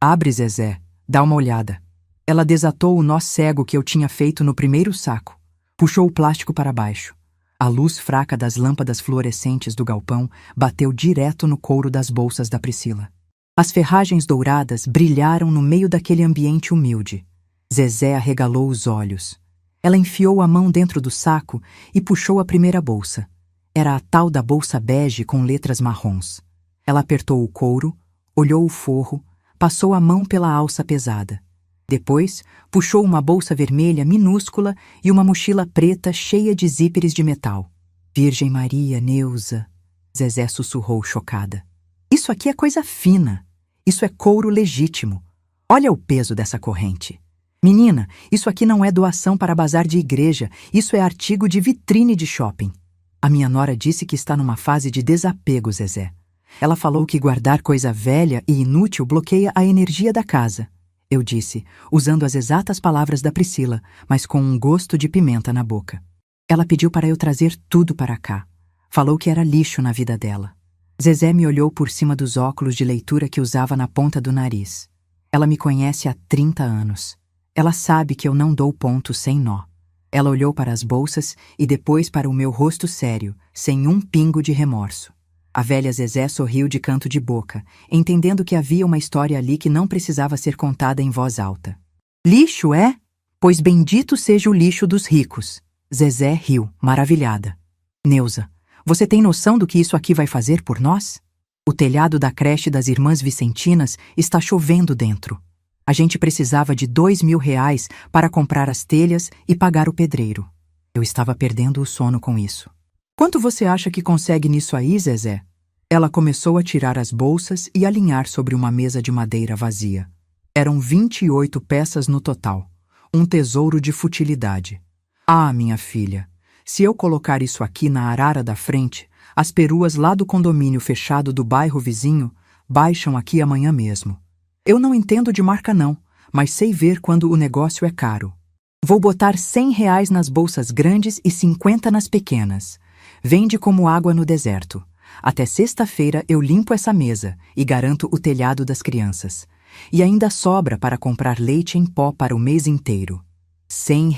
Abre, Zezé. Dá uma olhada. Ela desatou o nó cego que eu tinha feito no primeiro saco. Puxou o plástico para baixo. A luz fraca das lâmpadas fluorescentes do galpão bateu direto no couro das bolsas da Priscila. As ferragens douradas brilharam no meio daquele ambiente humilde. Zezé arregalou os olhos. Ela enfiou a mão dentro do saco e puxou a primeira bolsa. Era a tal da bolsa bege com letras marrons. Ela apertou o couro, olhou o forro, passou a mão pela alça pesada. Depois, puxou uma bolsa vermelha minúscula e uma mochila preta cheia de zíperes de metal. Virgem Maria, Neuza, Zezé sussurrou chocada. Isso aqui é coisa fina. Isso é couro legítimo. Olha o peso dessa corrente. Menina, isso aqui não é doação para bazar de igreja, isso é artigo de vitrine de shopping. A minha nora disse que está numa fase de desapego, Zezé. Ela falou que guardar coisa velha e inútil bloqueia a energia da casa. Eu disse, usando as exatas palavras da Priscila, mas com um gosto de pimenta na boca. Ela pediu para eu trazer tudo para cá. Falou que era lixo na vida dela. Zezé me olhou por cima dos óculos de leitura que usava na ponta do nariz. Ela me conhece há 30 anos. Ela sabe que eu não dou ponto sem nó. Ela olhou para as bolsas e depois para o meu rosto sério, sem um pingo de remorso. A velha Zezé sorriu de canto de boca, entendendo que havia uma história ali que não precisava ser contada em voz alta. Lixo, é? Pois bendito seja o lixo dos ricos. Zezé riu, maravilhada. Neuza, você tem noção do que isso aqui vai fazer por nós? O telhado da creche das Irmãs Vicentinas está chovendo dentro. A gente precisava de R$ 2.000 para comprar as telhas e pagar o pedreiro. Eu estava perdendo o sono com isso. Quanto você acha que consegue nisso aí, Zezé? Ela começou a tirar as bolsas e alinhar sobre uma mesa de madeira vazia. Eram 28 peças no total. Um tesouro de futilidade. Ah, minha filha, se eu colocar isso aqui na arara da frente, as peruas lá do condomínio fechado do bairro vizinho baixam aqui amanhã mesmo. Eu não entendo de marca não, mas sei ver quando o negócio é caro. Vou botar R$ 100 nas bolsas grandes e 50 nas pequenas. Vende como água no deserto. Até sexta-feira eu limpo essa mesa e garanto o telhado das crianças. E ainda sobra para comprar leite em pó para o mês inteiro. R$ 100.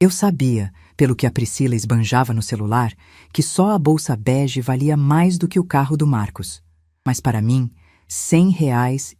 Eu sabia, pelo que a Priscila esbanjava no celular, que só a bolsa bege valia mais do que o carro do Marcos. Mas para mim, R$ 100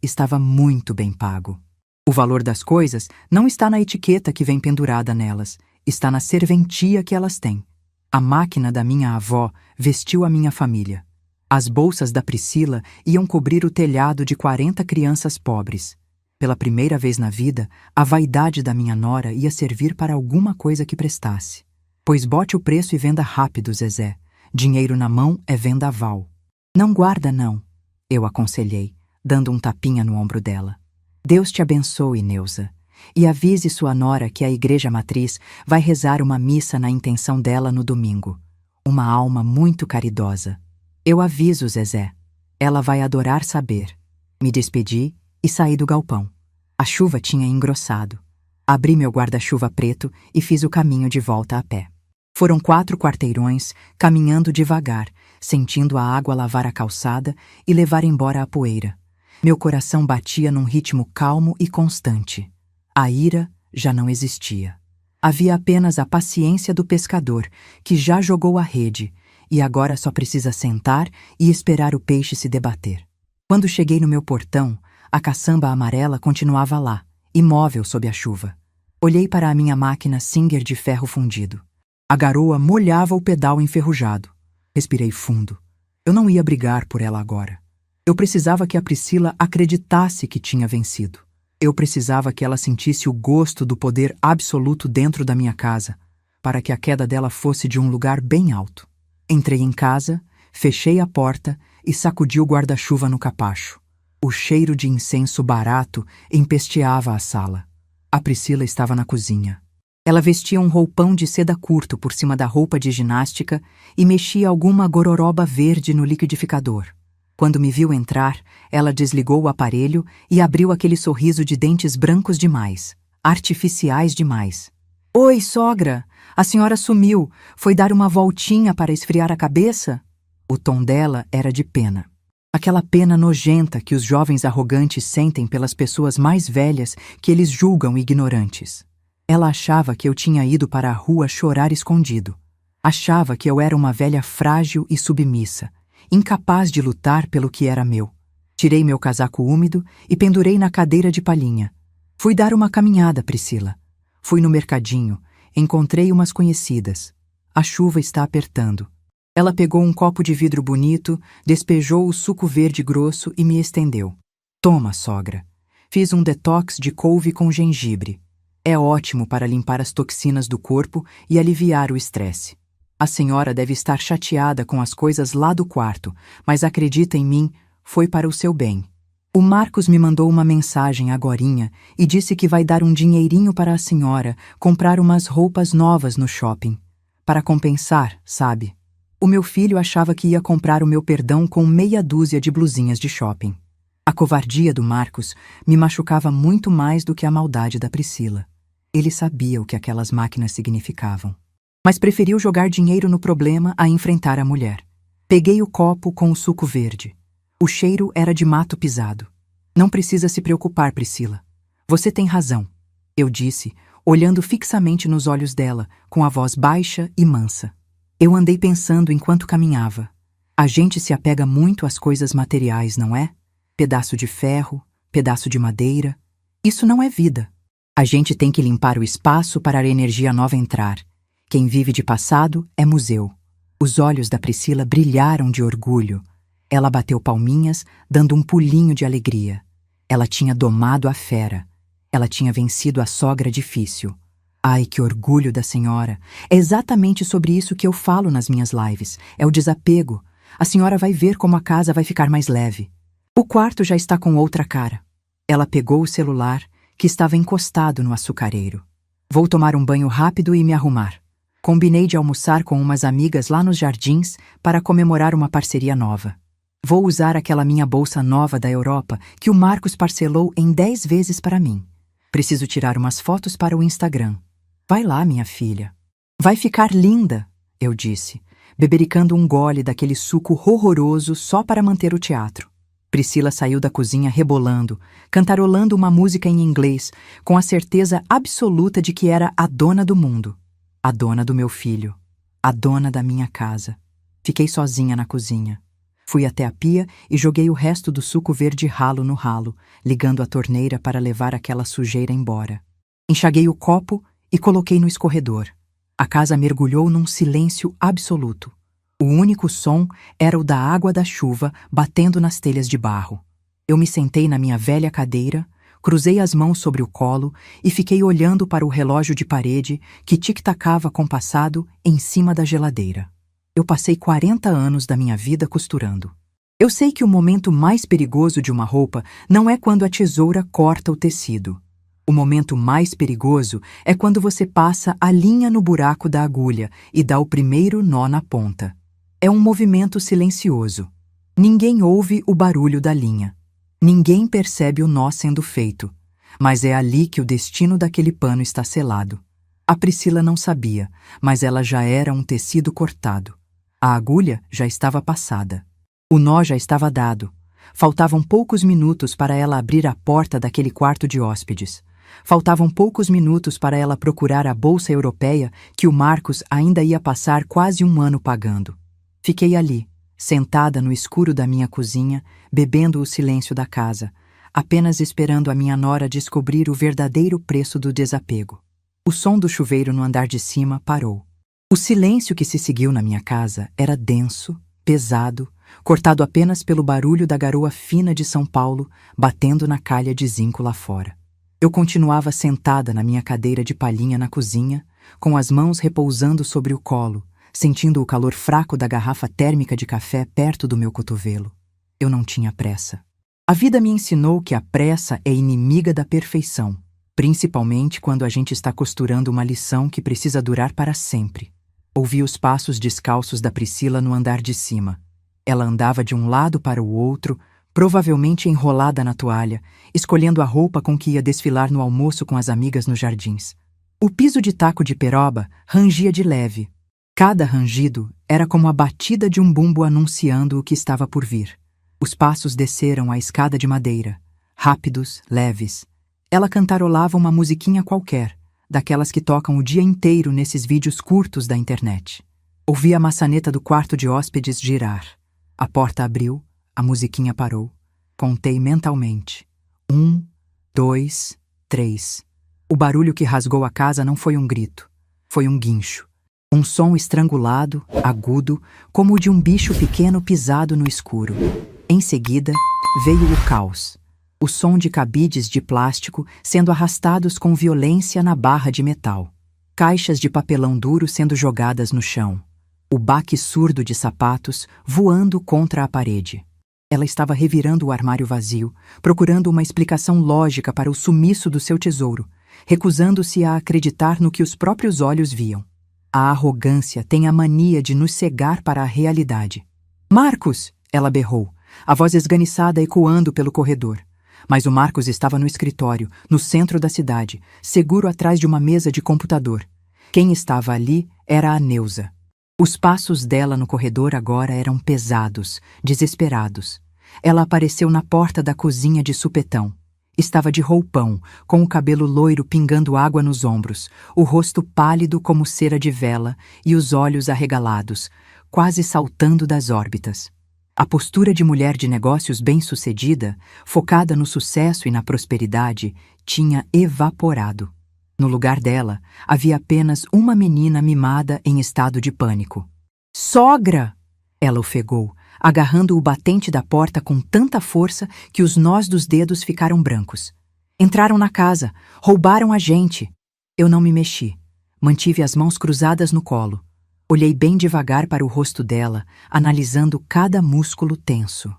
estava muito bem pago. O valor das coisas não está na etiqueta que vem pendurada nelas, está na serventia que elas têm. A máquina da minha avó vestiu a minha família. As bolsas da Priscila iam cobrir o telhado de 40 crianças pobres. Pela primeira vez na vida, a vaidade da minha nora ia servir para alguma coisa que prestasse. Pois bote o preço e venda rápido, Zezé. Dinheiro na mão é vendaval. Não guarda, não, eu aconselhei, dando um tapinha no ombro dela. Deus te abençoe, Neuza, e avise sua nora que a Igreja Matriz vai rezar uma missa na intenção dela no domingo. Uma alma muito caridosa. Eu aviso, Zezé. Ela vai adorar saber. Me despedi e saí do galpão. A chuva tinha engrossado. Abri meu guarda-chuva preto e fiz o caminho de volta a pé. Foram 4 quarteirões, caminhando devagar, sentindo a água lavar a calçada e levar embora a poeira. Meu coração batia num ritmo calmo e constante. A ira já não existia. Havia apenas a paciência do pescador, que já jogou a rede, e agora só precisa sentar e esperar o peixe se debater. Quando cheguei no meu portão, a caçamba amarela continuava lá, imóvel sob a chuva. Olhei para a minha máquina Singer de ferro fundido. A garoa molhava o pedal enferrujado. Respirei fundo. Eu não ia brigar por ela agora. Eu precisava que a Priscila acreditasse que tinha vencido. Eu precisava que ela sentisse o gosto do poder absoluto dentro da minha casa, para que a queda dela fosse de um lugar bem alto. Entrei em casa, fechei a porta e sacudi o guarda-chuva no capacho. O cheiro de incenso barato empesteava a sala. A Priscila estava na cozinha. Ela vestia um roupão de seda curto por cima da roupa de ginástica e mexia alguma gororoba verde no liquidificador. Quando me viu entrar, ela desligou o aparelho e abriu aquele sorriso de dentes brancos demais, artificiais demais. "Oi, sogra! A senhora sumiu. Foi dar uma voltinha para esfriar a cabeça?" O tom dela era de pena. Aquela pena nojenta que os jovens arrogantes sentem pelas pessoas mais velhas que eles julgam ignorantes. Ela achava que eu tinha ido para a rua chorar escondido. Achava que eu era uma velha frágil e submissa, incapaz de lutar pelo que era meu. Tirei meu casaco úmido e pendurei na cadeira de palhinha. Fui dar uma caminhada, Priscila. Fui no mercadinho, encontrei umas conhecidas. A chuva está apertando. Ela pegou um copo de vidro bonito, despejou o suco verde grosso e me estendeu. "Toma, sogra. Fiz um detox de couve com gengibre. É ótimo para limpar as toxinas do corpo e aliviar o estresse. A senhora deve estar chateada com as coisas lá do quarto, mas acredita em mim, foi para o seu bem. O Marcos me mandou uma mensagem agorinha e disse que vai dar um dinheirinho para a senhora comprar umas roupas novas no shopping. Para compensar, sabe? O meu filho achava que ia comprar o meu perdão com meia dúzia de blusinhas de shopping. A covardia do Marcos me machucava muito mais do que a maldade da Priscila. Ele sabia o que aquelas máquinas significavam. Mas preferiu jogar dinheiro no problema a enfrentar a mulher. Peguei o copo com o suco verde. O cheiro era de mato pisado. "Não precisa se preocupar, Priscila. Você tem razão", eu disse, olhando fixamente nos olhos dela, com a voz baixa e mansa. Eu andei pensando enquanto caminhava. A gente se apega muito às coisas materiais, não é? Pedaço de ferro, pedaço de madeira. Isso não é vida. A gente tem que limpar o espaço para a energia nova entrar. Quem vive de passado é museu. Os olhos da Priscila brilharam de orgulho. Ela bateu palminhas, dando um pulinho de alegria. Ela tinha domado a fera. Ela tinha vencido a sogra difícil. Ai, que orgulho da senhora! É exatamente sobre isso que eu falo nas minhas lives. É o desapego. A senhora vai ver como a casa vai ficar mais leve. O quarto já está com outra cara. Ela pegou o celular, que estava encostado no açucareiro. "Vou tomar um banho rápido e me arrumar. Combinei de almoçar com umas amigas lá nos jardins para comemorar uma parceria nova. Vou usar aquela minha bolsa nova da Europa que o Marcos parcelou em 10 vezes para mim. Preciso tirar umas fotos para o Instagram." "Vai lá, minha filha." "Vai ficar linda", eu disse, bebericando um gole daquele suco horroroso só para manter o teatro. Priscila saiu da cozinha rebolando, cantarolando uma música em inglês, com a certeza absoluta de que era a dona do mundo. A dona do meu filho. A dona da minha casa. Fiquei sozinha na cozinha. Fui até a pia e joguei o resto do suco verde ralo no ralo, ligando a torneira para levar aquela sujeira embora. Enxaguei o copo e coloquei no escorredor. A casa mergulhou num silêncio absoluto. O único som era o da água da chuva batendo nas telhas de barro. Eu me sentei na minha velha cadeira, cruzei as mãos sobre o colo e fiquei olhando para o relógio de parede que tic-tacava compassado em cima da geladeira. Eu passei 40 anos da minha vida costurando. Eu sei que o momento mais perigoso de uma roupa não é quando a tesoura corta o tecido. O momento mais perigoso é quando você passa a linha no buraco da agulha e dá o primeiro nó na ponta. É um movimento silencioso. Ninguém ouve o barulho da linha. Ninguém percebe o nó sendo feito. Mas é ali que o destino daquele pano está selado. A Priscila não sabia, mas ela já era um tecido cortado. A agulha já estava passada. O nó já estava dado. Faltavam poucos minutos para ela abrir a porta daquele quarto de hóspedes. Faltavam poucos minutos para ela procurar a bolsa europeia que o Marcos ainda ia passar quase um ano pagando. Fiquei ali, sentada no escuro da minha cozinha, bebendo o silêncio da casa, apenas esperando a minha nora descobrir o verdadeiro preço do desapego. O som do chuveiro no andar de cima parou. O silêncio que se seguiu na minha casa era denso, pesado, cortado apenas pelo barulho da garoa fina de São Paulo batendo na calha de zinco lá fora. Eu continuava sentada na minha cadeira de palhinha na cozinha, com as mãos repousando sobre o colo, sentindo o calor fraco da garrafa térmica de café perto do meu cotovelo. Eu não tinha pressa. A vida me ensinou que a pressa é inimiga da perfeição, principalmente quando a gente está costurando uma lição que precisa durar para sempre. Ouvi os passos descalços da Priscila no andar de cima. Ela andava de um lado para o outro, provavelmente enrolada na toalha, escolhendo a roupa com que ia desfilar no almoço com as amigas nos jardins. O piso de taco de peroba rangia de leve. Cada rangido era como a batida de um bumbo anunciando o que estava por vir. Os passos desceram a escada de madeira, rápidos, leves. Ela cantarolava uma musiquinha qualquer, daquelas que tocam o dia inteiro nesses vídeos curtos da internet. Ouvi a maçaneta do quarto de hóspedes girar. A porta abriu, a musiquinha parou. Contei mentalmente. 1, 2, 3. O barulho que rasgou a casa não foi um grito. Foi um guincho. Um som estrangulado, agudo, como o de um bicho pequeno pisado no escuro. Em seguida, veio o caos. O som de cabides de plástico sendo arrastados com violência na barra de metal. Caixas de papelão duro sendo jogadas no chão. O baque surdo de sapatos voando contra a parede. Ela estava revirando o armário vazio, procurando uma explicação lógica para o sumiço do seu tesouro, recusando-se a acreditar no que os próprios olhos viam. A arrogância tem a mania de nos cegar para a realidade. "Marcos!" ela berrou, a voz esganiçada ecoando pelo corredor. Mas o Marcos estava no escritório, no centro da cidade, seguro atrás de uma mesa de computador. Quem estava ali era a Neuza. Os passos dela no corredor agora eram pesados, desesperados. Ela apareceu na porta da cozinha de supetão. Estava de roupão, com o cabelo loiro pingando água nos ombros, o rosto pálido como cera de vela e os olhos arregalados, quase saltando das órbitas. A postura de mulher de negócios bem-sucedida, focada no sucesso e na prosperidade, tinha evaporado. No lugar dela, havia apenas uma menina mimada em estado de pânico. "Sogra!" ela ofegou, agarrando o batente da porta com tanta força que os nós dos dedos ficaram brancos. "Entraram na casa, roubaram a gente." Eu não me mexi. Mantive as mãos cruzadas no colo. Olhei bem devagar para o rosto dela, analisando cada músculo tenso.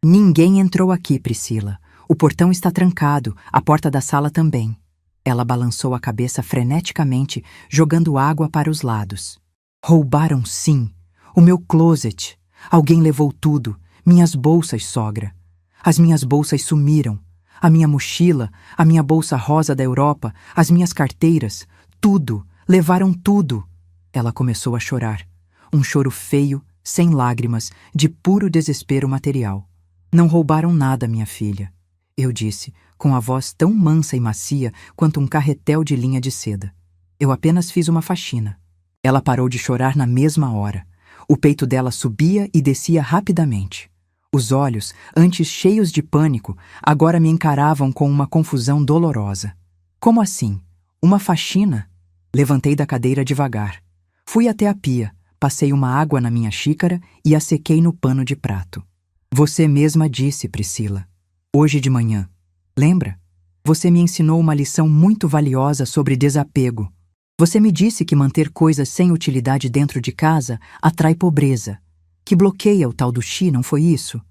"Ninguém entrou aqui, Priscila. O portão está trancado, a porta da sala também." Ela balançou a cabeça freneticamente, jogando água para os lados. "Roubaram sim. O meu closet. Alguém levou tudo. Minhas bolsas, sogra. As minhas bolsas sumiram. A minha mochila, a minha bolsa rosa da Europa, as minhas carteiras. Tudo. Levaram tudo." Ela começou a chorar. Um choro feio, sem lágrimas, de puro desespero material. "Não roubaram nada, minha filha," eu disse, com a voz tão mansa e macia quanto um carretel de linha de seda. "Eu apenas fiz uma faxina." Ela parou de chorar na mesma hora. O peito dela subia e descia rapidamente. Os olhos, antes cheios de pânico, agora me encaravam com uma confusão dolorosa. "Como assim? Uma faxina?" Levantei da cadeira devagar. Fui até a pia, passei uma água na minha xícara e a sequei no pano de prato. "Você mesma disse, Priscila. Hoje de manhã. Lembra? Você me ensinou uma lição muito valiosa sobre desapego. Você me disse que manter coisas sem utilidade dentro de casa atrai pobreza, que bloqueia o tal do chi, não foi isso?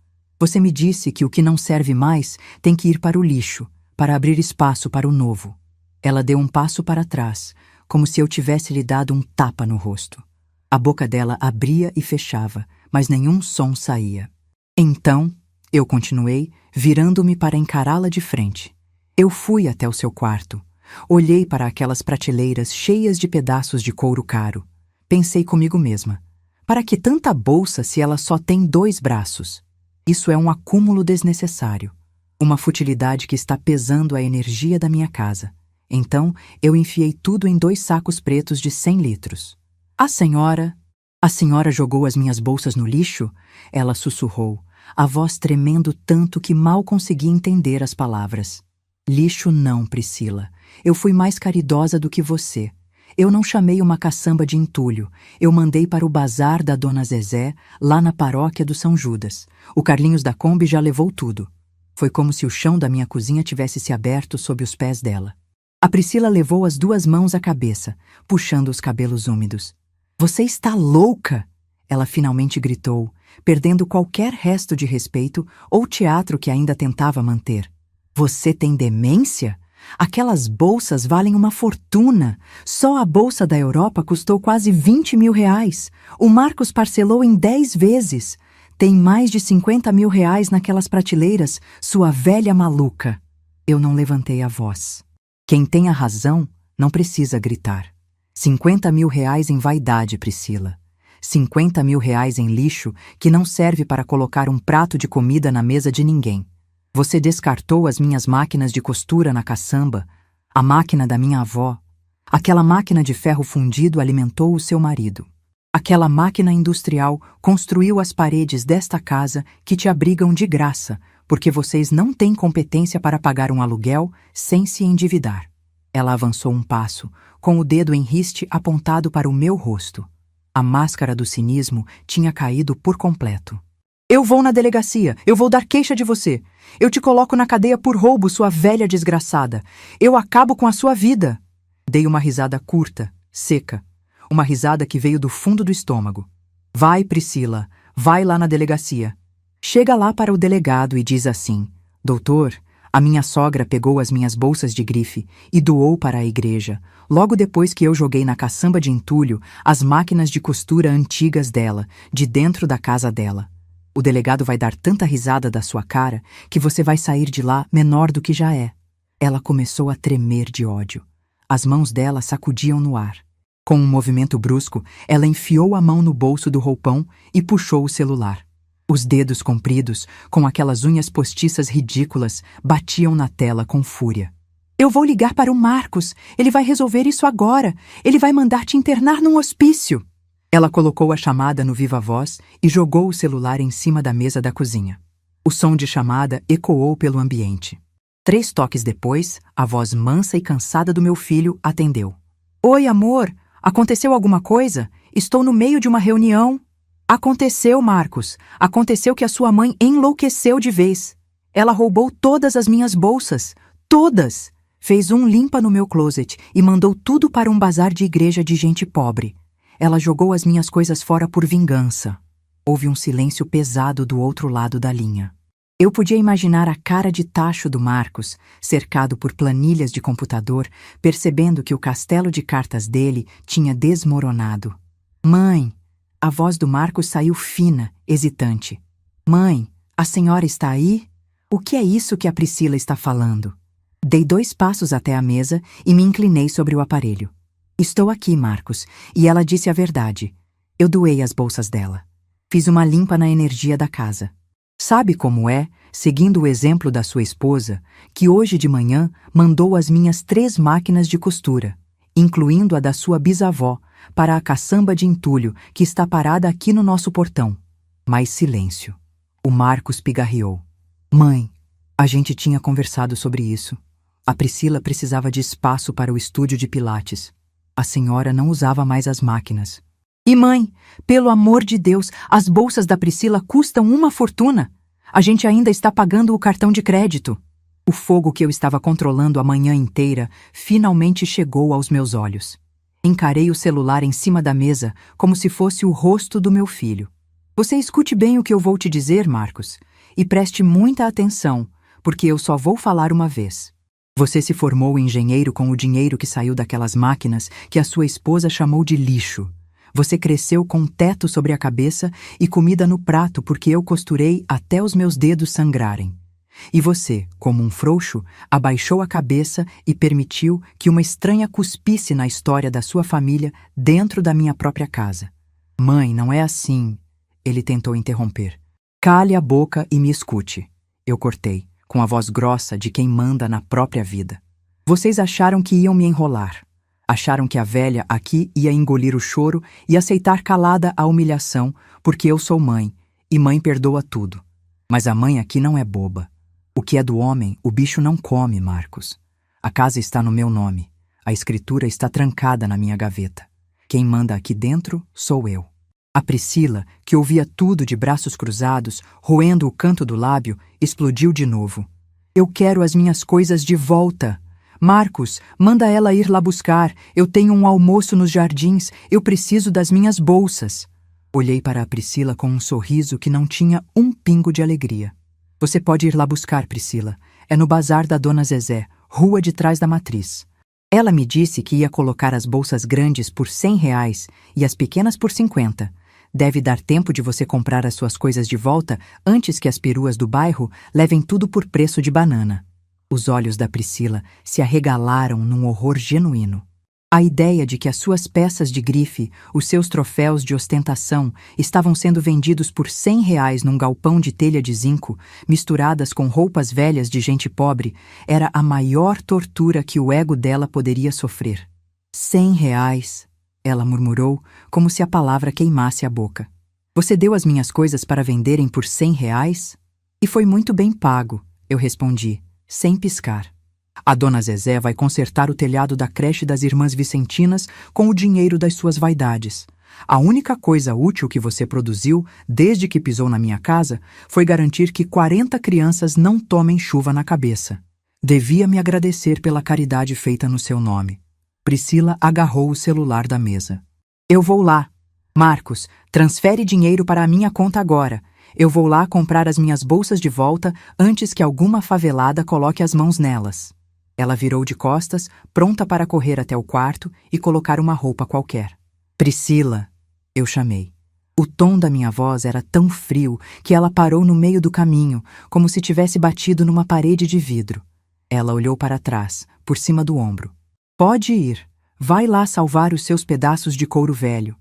Você me disse que o que não serve mais tem que ir para o lixo, para abrir espaço para o novo." Ela deu um passo para trás, como se eu tivesse lhe dado um tapa no rosto. A boca dela abria e fechava, mas nenhum som saía. "Então," eu continuei, virando-me para encará-la de frente, Eu fui até o seu quarto. Olhei para aquelas prateleiras cheias de pedaços de couro caro. Pensei comigo mesma: para que tanta bolsa se ela só tem 2 braços? Isso é um acúmulo desnecessário. Uma futilidade que está pesando a energia da minha casa. Então, eu enfiei tudo em 2 sacos pretos de 100 litros. A senhora jogou as minhas bolsas no lixo? Ela sussurrou, a voz tremendo tanto que mal consegui entender as palavras. Lixo não, Priscila. Eu fui mais caridosa do que você. Eu não chamei uma caçamba de entulho. Eu mandei para o bazar da Dona Zezé, lá na paróquia do São Judas. O Carlinhos da Kombi já levou tudo. Foi como se o chão da minha cozinha tivesse se aberto sob os pés dela. A Priscila levou as 2 mãos à cabeça, puxando os cabelos úmidos. Você está louca! Ela finalmente gritou, perdendo qualquer resto de respeito ou teatro que ainda tentava manter. Você tem demência? Aquelas bolsas valem uma fortuna. Só a bolsa da Europa custou quase 20 mil reais. O Marcos parcelou em 10 vezes. Tem mais de 50 mil reais naquelas prateleiras, sua velha maluca. Eu não levantei a voz. Quem tem a razão não precisa gritar. 50 mil reais em vaidade, Priscila. 50 mil reais em lixo que não serve para colocar um prato de comida na mesa de ninguém. Você descartou as minhas máquinas de costura na caçamba, a máquina da minha avó. Aquela máquina de ferro fundido alimentou o seu marido. Aquela máquina industrial construiu as paredes desta casa que te abrigam de graça, porque vocês não têm competência para pagar um aluguel sem se endividar. Ela avançou um passo, com o dedo em riste apontado para o meu rosto. A máscara do cinismo tinha caído por completo. Eu vou na delegacia, eu vou dar queixa de você. Eu te coloco na cadeia por roubo, sua velha desgraçada. Eu acabo com a sua vida. Dei uma risada curta, seca. Uma risada que veio do fundo do estômago. Vai, Priscila, vai lá na delegacia. Chega lá para o delegado e diz assim: Doutor, a minha sogra pegou as minhas bolsas de grife e doou para a igreja, logo depois que eu joguei na caçamba de entulho as máquinas de costura antigas dela, de dentro da casa dela. O delegado vai dar tanta risada da sua cara que você vai sair de lá menor do que já é. Ela começou a tremer de ódio. As mãos dela sacudiam no ar. Com um movimento brusco, ela enfiou a mão no bolso do roupão e puxou o celular. Os dedos compridos, com aquelas unhas postiças ridículas, batiam na tela com fúria. Eu vou ligar para o Marcos. Ele vai resolver isso agora. Ele vai mandar te internar num hospício. Ela colocou a chamada no viva-voz e jogou o celular em cima da mesa da cozinha. O som de chamada ecoou pelo ambiente. 3 toques depois, a voz mansa e cansada do meu filho atendeu. Oi, amor. Aconteceu alguma coisa? Estou no meio de uma reunião. Aconteceu, Marcos. Aconteceu que a sua mãe enlouqueceu de vez. Ela roubou todas as minhas bolsas. Todas! Fez um limpa no meu closet e mandou tudo para um bazar de igreja de gente pobre. Ela jogou as minhas coisas fora por vingança. Houve um silêncio pesado do outro lado da linha. Eu podia imaginar a cara de tacho do Marcos, cercado por planilhas de computador, percebendo que o castelo de cartas dele tinha desmoronado. Mãe! A voz do Marcos saiu fina, hesitante. Mãe, a senhora está aí? O que é isso que a Priscila está falando? Dei 2 passos até a mesa e me inclinei sobre o aparelho. Estou aqui, Marcos, e ela disse a verdade. Eu doei as bolsas dela. Fiz uma limpa na energia da casa. Sabe como é, seguindo o exemplo da sua esposa, que hoje de manhã mandou as minhas 3 máquinas de costura, incluindo a da sua bisavó, para a caçamba de entulho que está parada aqui no nosso portão. Mais silêncio. O Marcos pigarreou. Mãe, a gente tinha conversado sobre isso. A Priscila precisava de espaço para o estúdio de pilates. A senhora não usava mais as máquinas. E mãe, pelo amor de Deus, as bolsas da Priscila custam uma fortuna. A gente ainda está pagando o cartão de crédito. O fogo que eu estava controlando a manhã inteira finalmente chegou aos meus olhos. Encarei o celular em cima da mesa como se fosse o rosto do meu filho. Você escute bem o que eu vou te dizer, Marcos, e preste muita atenção, porque eu só vou falar uma vez. Você se formou engenheiro com o dinheiro que saiu daquelas máquinas que a sua esposa chamou de lixo. Você cresceu com um teto sobre a cabeça e comida no prato porque eu costurei até os meus dedos sangrarem. E você, como um frouxo, abaixou a cabeça e permitiu que uma estranha cuspisse na história da sua família dentro da minha própria casa. Mãe, não é assim. Ele tentou interromper. Cale a boca e me escute. Eu cortei, com a voz grossa de quem manda na própria vida. Vocês acharam que iam me enrolar. Acharam que a velha aqui ia engolir o choro e aceitar calada a humilhação, porque eu sou mãe, e mãe perdoa tudo. Mas a mãe aqui não é boba. O que é do homem, o bicho não come, Marcos. A casa está no meu nome. A escritura está trancada na minha gaveta. Quem manda aqui dentro sou eu. A Priscila, que ouvia tudo de braços cruzados, roendo o canto do lábio, explodiu de novo. Eu quero as minhas coisas de volta. Marcos, manda ela ir lá buscar. Eu tenho um almoço nos jardins. Eu preciso das minhas bolsas. Olhei para a Priscila com um sorriso que não tinha um pingo de alegria. Você pode ir lá buscar, Priscila. É no bazar da Dona Zezé, rua de trás da matriz. Ela me disse que ia colocar as bolsas grandes por R$ 100 e as pequenas por 50. Deve dar tempo de você comprar as suas coisas de volta antes que as peruas do bairro levem tudo por preço de banana. Os olhos da Priscila se arregalaram num horror genuíno. A ideia de que as suas peças de grife, os seus troféus de ostentação, estavam sendo vendidos por R$ 100 num galpão de telha de zinco, misturadas com roupas velhas de gente pobre, era a maior tortura que o ego dela poderia sofrer. R$ 100, ela murmurou, como se a palavra queimasse a boca. Você deu as minhas coisas para venderem por R$ 100? E foi muito bem pago, eu respondi, sem piscar. A Dona Zezé vai consertar o telhado da creche das Irmãs Vicentinas com o dinheiro das suas vaidades. A única coisa útil que você produziu, desde que pisou na minha casa, foi garantir que 40 crianças não tomem chuva na cabeça. Devia me agradecer pela caridade feita no seu nome. Priscila agarrou o celular da mesa. Eu vou lá. Marcos, transfere dinheiro para a minha conta agora. Eu vou lá comprar as minhas bolsas de volta antes que alguma favelada coloque as mãos nelas. Ela virou de costas, pronta para correr até o quarto e colocar uma roupa qualquer. Priscila, eu chamei. O tom da minha voz era tão frio que ela parou no meio do caminho, como se tivesse batido numa parede de vidro. Ela olhou para trás, por cima do ombro. Pode ir. Vai lá salvar os seus pedaços de couro velho.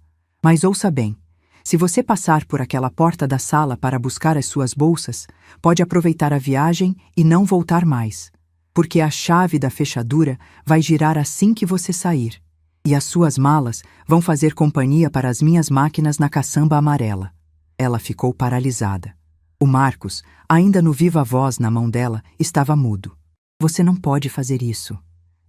Mas ouça bem. Se você passar por aquela porta da sala para buscar as suas bolsas, pode aproveitar a viagem e não voltar mais. Porque a chave da fechadura vai girar assim que você sair, e as suas malas vão fazer companhia para as minhas máquinas na caçamba amarela. Ela ficou paralisada. O Marcos, ainda no viva voz na mão dela, estava mudo. Você não pode fazer isso,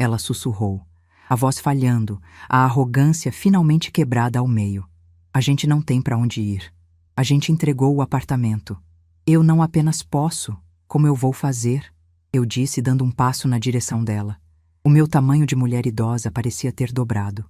ela sussurrou, a voz falhando, a arrogância finalmente quebrada ao meio. A gente não tem para onde ir. A gente entregou o apartamento. Eu não apenas posso, como eu vou fazer, eu disse, dando um passo na direção dela. O meu tamanho de mulher idosa parecia ter dobrado.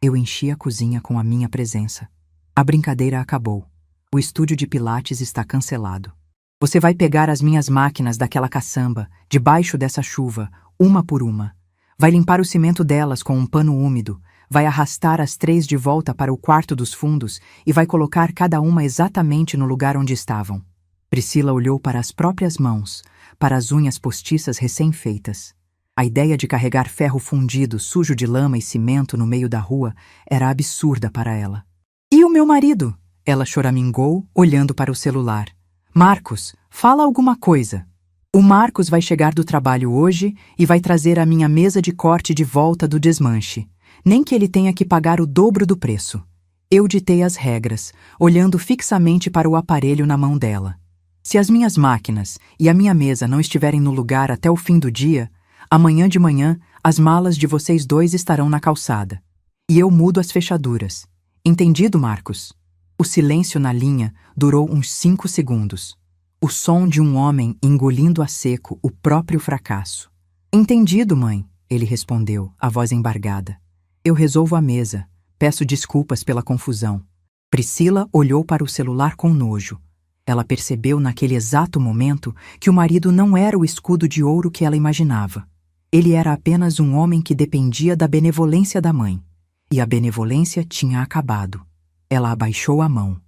Eu enchi a cozinha com a minha presença. A brincadeira acabou. O estúdio de pilates está cancelado. Você vai pegar as minhas máquinas daquela caçamba, debaixo dessa chuva, uma por uma. Vai limpar o cimento delas com um pano úmido, vai arrastar as 3 de volta para o quarto dos fundos e vai colocar cada uma exatamente no lugar onde estavam. Priscila olhou para as próprias mãos, para as unhas postiças recém-feitas. A ideia de carregar ferro fundido, sujo de lama e cimento no meio da rua era absurda para ela. E o meu marido? Ela choramingou, olhando para o celular. Marcos, fala alguma coisa. O Marcos vai chegar do trabalho hoje e vai trazer a minha mesa de corte de volta do desmanche. Nem que ele tenha que pagar o dobro do preço. Eu ditei as regras, olhando fixamente para o aparelho na mão dela. Se as minhas máquinas e a minha mesa não estiverem no lugar até o fim do dia, amanhã de manhã as malas de vocês dois estarão na calçada. E eu mudo as fechaduras. Entendido, Marcos? O silêncio na linha durou uns 5 segundos. O som de um homem engolindo a seco o próprio fracasso. Entendido, mãe, ele respondeu, a voz embargada. Eu resolvo a mesa. Peço desculpas pela confusão. Priscila olhou para o celular com nojo. Ela percebeu naquele exato momento que o marido não era o escudo de ouro que ela imaginava. Ele era apenas um homem que dependia da benevolência da mãe. E a benevolência tinha acabado. Ela abaixou a mão.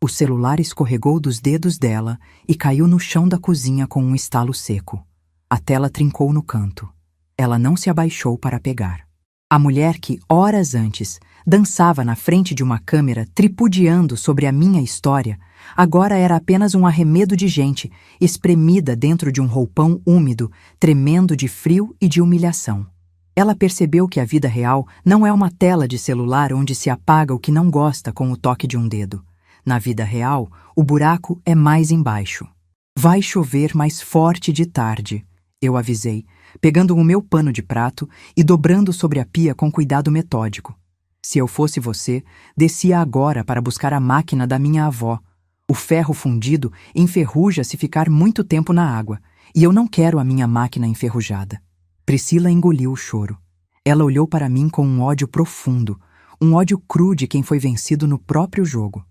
O celular escorregou dos dedos dela e caiu no chão da cozinha com um estalo seco. A tela trincou no canto. Ela não se abaixou para pegar. A mulher que, horas antes, dançava na frente de uma câmera tripudiando sobre a minha história, agora era apenas um arremedo de gente, espremida dentro de um roupão úmido, tremendo de frio e de humilhação. Ela percebeu que a vida real não é uma tela de celular onde se apaga o que não gosta com o toque de um dedo. Na vida real, o buraco é mais embaixo. Vai chover mais forte de tarde, eu avisei, pegando o meu pano de prato e dobrando sobre a pia com cuidado metódico. Se eu fosse você, descia agora para buscar a máquina da minha avó. O ferro fundido enferruja se ficar muito tempo na água, e eu não quero a minha máquina enferrujada. Priscila engoliu o choro. Ela olhou para mim com um ódio profundo, um ódio cru de quem foi vencido no próprio jogo.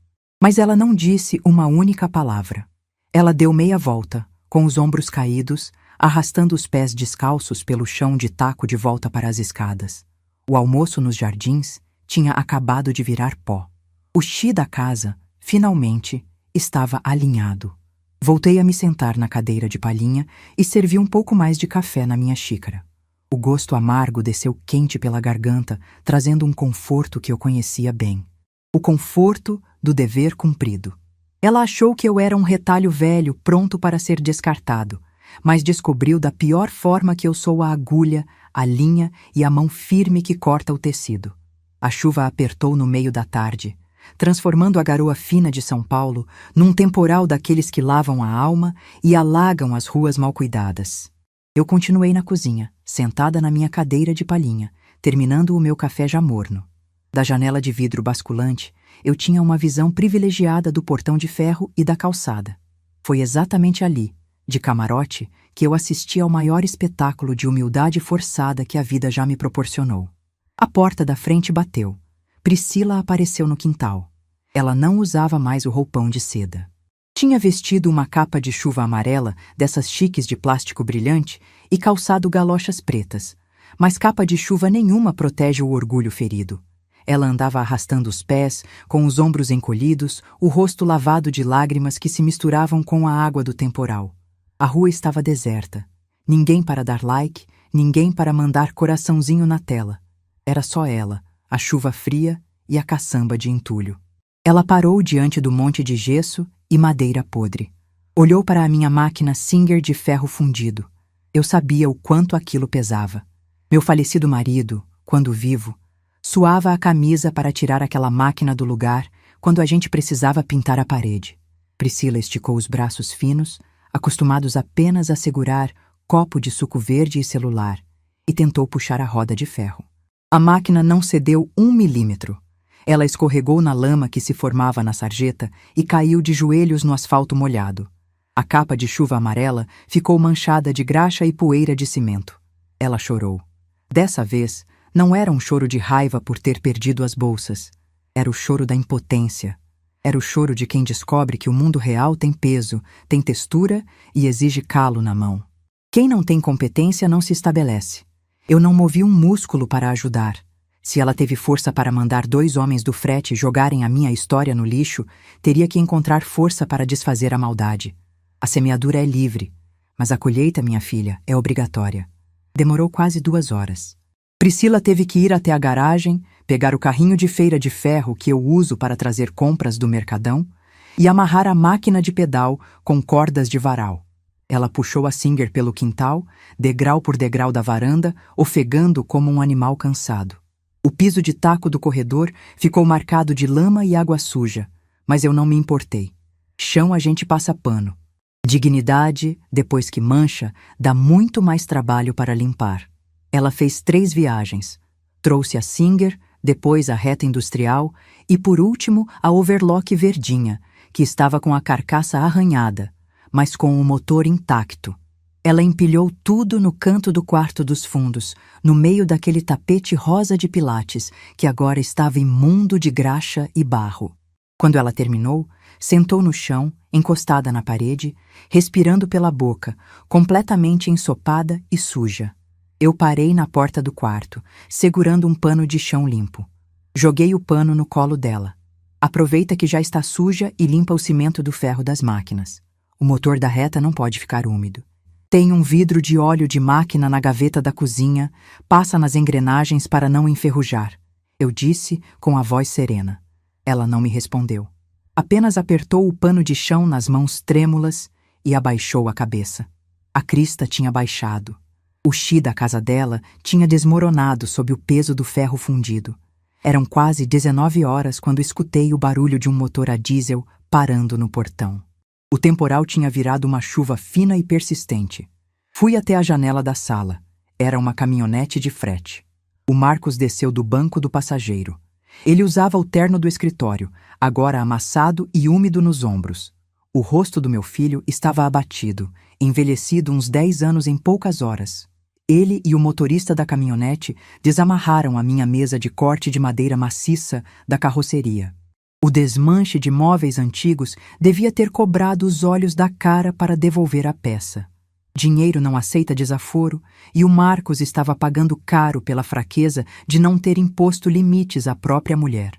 Mas ela não disse uma única palavra. Ela deu meia volta, com os ombros caídos, arrastando os pés descalços pelo chão de taco de volta para as escadas. O almoço nos jardins tinha acabado de virar pó. O chi da casa, finalmente, estava alinhado. Voltei a me sentar na cadeira de palhinha e servi um pouco mais de café na minha xícara. O gosto amargo desceu quente pela garganta, trazendo um conforto que eu conhecia bem. O conforto do dever cumprido. Ela achou que eu era um retalho velho pronto para ser descartado, mas descobriu da pior forma que eu sou a agulha, a linha e a mão firme que corta o tecido. A chuva apertou no meio da tarde, transformando a garoa fina de São Paulo num temporal daqueles que lavam a alma e alagam as ruas mal cuidadas. Eu continuei na cozinha, sentada na minha cadeira de palhinha, terminando o meu café já morno. Da janela de vidro basculante, eu tinha uma visão privilegiada do portão de ferro e da calçada. Foi exatamente ali, de camarote, que eu assisti ao maior espetáculo de humildade forçada que a vida já me proporcionou. A porta da frente bateu. Priscila apareceu no quintal. Ela não usava mais o roupão de seda. Tinha vestido uma capa de chuva amarela, dessas chiques de plástico brilhante, e calçado galochas pretas. Mas capa de chuva nenhuma protege o orgulho ferido. Ela andava arrastando os pés, com os ombros encolhidos, o rosto lavado de lágrimas que se misturavam com a água do temporal. A rua estava deserta. Ninguém para dar like, ninguém para mandar coraçãozinho na tela. Era só ela, a chuva fria e a caçamba de entulho. Ela parou diante do monte de gesso e madeira podre. Olhou para a minha máquina Singer de ferro fundido. Eu sabia o quanto aquilo pesava. Meu falecido marido, quando vivo, suava a camisa para tirar aquela máquina do lugar quando a gente precisava pintar a parede. Priscila esticou os braços finos, acostumados apenas a segurar copo de suco verde e celular, e tentou puxar a roda de ferro. A máquina não cedeu 1 milímetro. Ela escorregou na lama que se formava na sarjeta e caiu de joelhos no asfalto molhado. A capa de chuva amarela ficou manchada de graxa e poeira de cimento. Ela chorou. Dessa vez, não era um choro de raiva por ter perdido as bolsas. Era o choro da impotência. Era o choro de quem descobre que o mundo real tem peso, tem textura e exige calo na mão. Quem não tem competência não se estabelece. Eu não movi um músculo para ajudar. Se ela teve força para mandar 2 homens do frete jogarem a minha história no lixo, teria que encontrar força para desfazer a maldade. A semeadura é livre, mas a colheita, minha filha, é obrigatória. Demorou quase 2 horas. Priscila teve que ir até a garagem, pegar o carrinho de feira de ferro que eu uso para trazer compras do Mercadão e amarrar a máquina de pedal com cordas de varal. Ela puxou a Singer pelo quintal, degrau por degrau da varanda, ofegando como um animal cansado. O piso de taco do corredor ficou marcado de lama e água suja, mas eu não me importei. Chão a gente passa pano. Dignidade, depois que mancha, dá muito mais trabalho para limpar. Ela fez 3 viagens. Trouxe a Singer, depois a reta industrial e, por último, a overlock verdinha, que estava com a carcaça arranhada, mas com o motor intacto. Ela empilhou tudo no canto do quarto dos fundos, no meio daquele tapete rosa de pilates, que agora estava imundo de graxa e barro. Quando ela terminou, sentou no chão, encostada na parede, respirando pela boca, completamente ensopada e suja. Eu parei na porta do quarto, segurando um pano de chão limpo. Joguei o pano no colo dela. Aproveita que já está suja e limpa o cimento do ferro das máquinas. O motor da reta não pode ficar úmido. Tem um vidro de óleo de máquina na gaveta da cozinha, passa nas engrenagens para não enferrujar. Eu disse com a voz serena. Ela não me respondeu. Apenas apertou o pano de chão nas mãos trêmulas e abaixou a cabeça. A crista tinha baixado. O chi da casa dela tinha desmoronado sob o peso do ferro fundido. Eram quase 19 horas quando escutei o barulho de um motor a diesel parando no portão. O temporal tinha virado uma chuva fina e persistente. Fui até a janela da sala. Era uma caminhonete de frete. O Marcos desceu do banco do passageiro. Ele usava o terno do escritório, agora amassado e úmido nos ombros. O rosto do meu filho estava abatido, envelhecido uns 10 anos em poucas horas. Ele e o motorista da caminhonete desamarraram a minha mesa de corte de madeira maciça da carroceria. O desmanche de móveis antigos devia ter cobrado os olhos da cara para devolver a peça. Dinheiro não aceita desaforo e o Marcos estava pagando caro pela fraqueza de não ter imposto limites à própria mulher.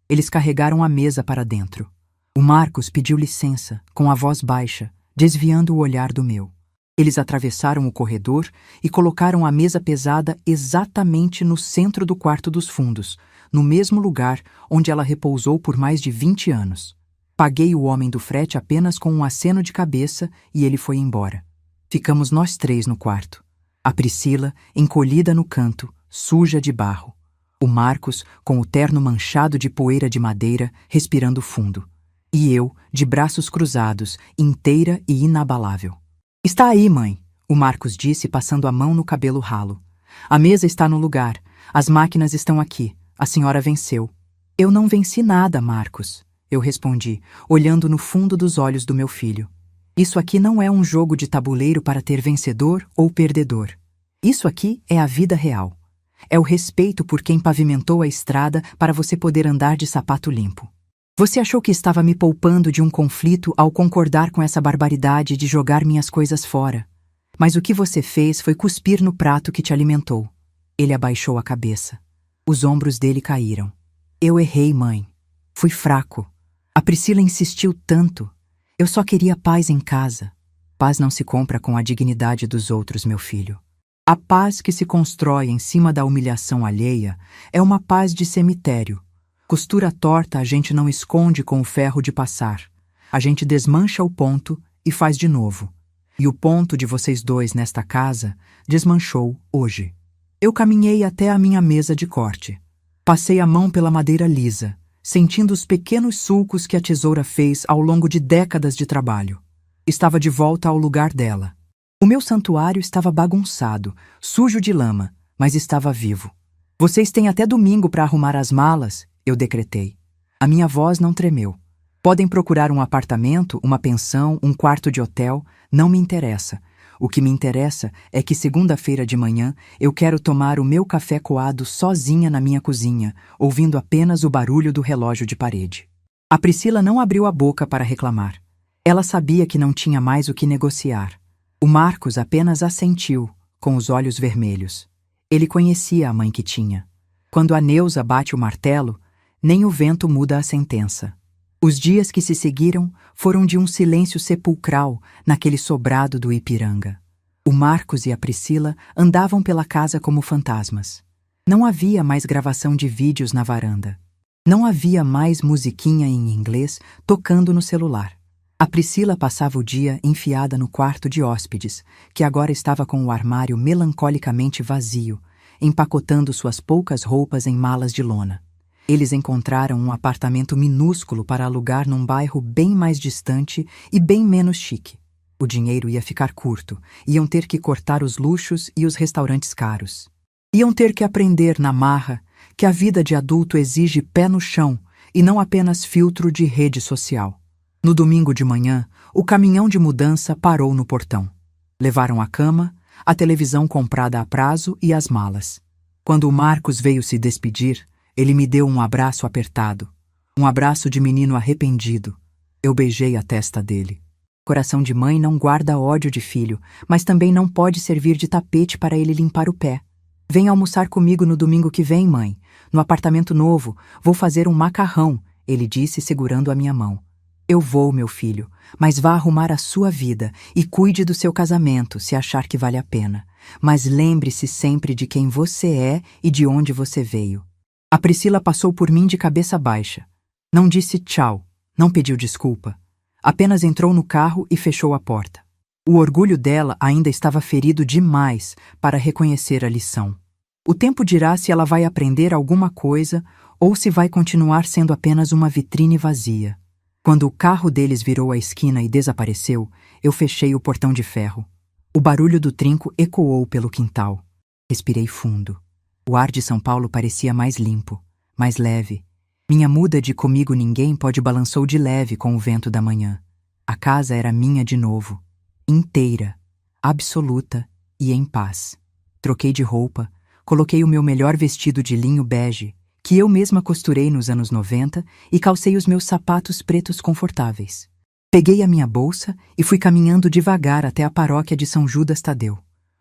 Eles carregaram a mesa para dentro. O Marcos pediu licença, com a voz baixa, desviando o olhar do meu. Eles atravessaram o corredor e colocaram a mesa pesada exatamente no centro do quarto dos fundos, no mesmo lugar onde ela repousou por mais de 20 anos. Paguei o homem do frete apenas com um aceno de cabeça e ele foi embora. Ficamos nós 3 no quarto. A Priscila, encolhida no canto, suja de barro. O Marcos, com o terno manchado de poeira de madeira, respirando fundo. E eu, de braços cruzados, inteira e inabalável. Está aí, mãe, o Marcos disse, passando a mão no cabelo ralo. A mesa está no lugar. As máquinas estão aqui. A senhora venceu. Eu não venci nada, Marcos, eu respondi, olhando no fundo dos olhos do meu filho. Isso aqui não é um jogo de tabuleiro para ter vencedor ou perdedor. Isso aqui é a vida real. É o respeito por quem pavimentou a estrada para você poder andar de sapato limpo. Você achou que estava me poupando de um conflito ao concordar com essa barbaridade de jogar minhas coisas fora. Mas o que você fez foi cuspir no prato que te alimentou. Ele abaixou a cabeça. Os ombros dele caíram. Eu errei, mãe. Fui fraco. A Priscila insistiu tanto. Eu só queria paz em casa. Paz não se compra com a dignidade dos outros, meu filho. A paz que se constrói em cima da humilhação alheia é uma paz de cemitério. Costura torta a gente não esconde com o ferro de passar. A gente desmancha o ponto e faz de novo. E o ponto de vocês dois nesta casa desmanchou hoje. Eu caminhei até a minha mesa de corte. Passei a mão pela madeira lisa, sentindo os pequenos sulcos que a tesoura fez ao longo de décadas de trabalho. Estava de volta ao lugar dela. O meu santuário estava bagunçado, sujo de lama, mas estava vivo. Vocês têm até domingo para arrumar as malas, eu decretei. A minha voz não tremeu. Podem procurar um apartamento, uma pensão, um quarto de hotel, não me interessa. O que me interessa é que segunda-feira de manhã eu quero tomar o meu café coado sozinha na minha cozinha, ouvindo apenas o barulho do relógio de parede. A Priscila não abriu a boca para reclamar. Ela sabia que não tinha mais o que negociar. O Marcos apenas assentiu, com os olhos vermelhos. Ele conhecia a mãe que tinha. Quando a Neuza bate o martelo, nem o vento muda a sentença. Os dias que se seguiram foram de um silêncio sepulcral naquele sobrado do Ipiranga. O Marcos e a Priscila andavam pela casa como fantasmas. Não havia mais gravação de vídeos na varanda. Não havia mais musiquinha em inglês tocando no celular. A Priscila passava o dia enfiada no quarto de hóspedes, que agora estava com o armário melancolicamente vazio, empacotando suas poucas roupas em malas de lona. Eles encontraram um apartamento minúsculo para alugar num bairro bem mais distante e bem menos chique. O dinheiro ia ficar curto, iam ter que cortar os luxos e os restaurantes caros. Iam ter que aprender na marra que a vida de adulto exige pé no chão e não apenas filtro de rede social. No domingo de manhã, o caminhão de mudança parou no portão. Levaram a cama, a televisão comprada a prazo e as malas. Quando o Marcos veio se despedir, ele me deu um abraço apertado, um abraço de menino arrependido. Eu beijei a testa dele. Coração de mãe não guarda ódio de filho, mas também não pode servir de tapete para ele limpar o pé. Vem almoçar comigo no domingo que vem, mãe. No apartamento novo, vou fazer um macarrão. ele disse segurando a minha mão. Eu vou, meu filho, mas vá arrumar a sua vida e cuide do seu casamento se achar que vale a pena. Mas lembre-se sempre de quem você é e de onde você veio. A Priscila passou por mim de cabeça baixa. Não disse tchau, não pediu desculpa. Apenas entrou no carro e fechou a porta. O orgulho dela ainda estava ferido demais para reconhecer a lição. O tempo dirá se ela vai aprender alguma coisa ou se vai continuar sendo apenas uma vitrine vazia. Quando o carro deles virou a esquina e desapareceu, eu fechei o portão de ferro. O barulho do trinco ecoou pelo quintal. Respirei fundo. O ar de São Paulo parecia mais limpo, mais leve. Minha muda de comigo ninguém pode balançou de leve com o vento da manhã. A casa era minha de novo. Inteira, absoluta e em paz. Troquei de roupa, coloquei o meu melhor vestido de linho bege, que eu mesma costurei nos anos 90, e calcei os meus sapatos pretos confortáveis. Peguei a minha bolsa e fui caminhando devagar até a paróquia de São Judas Tadeu.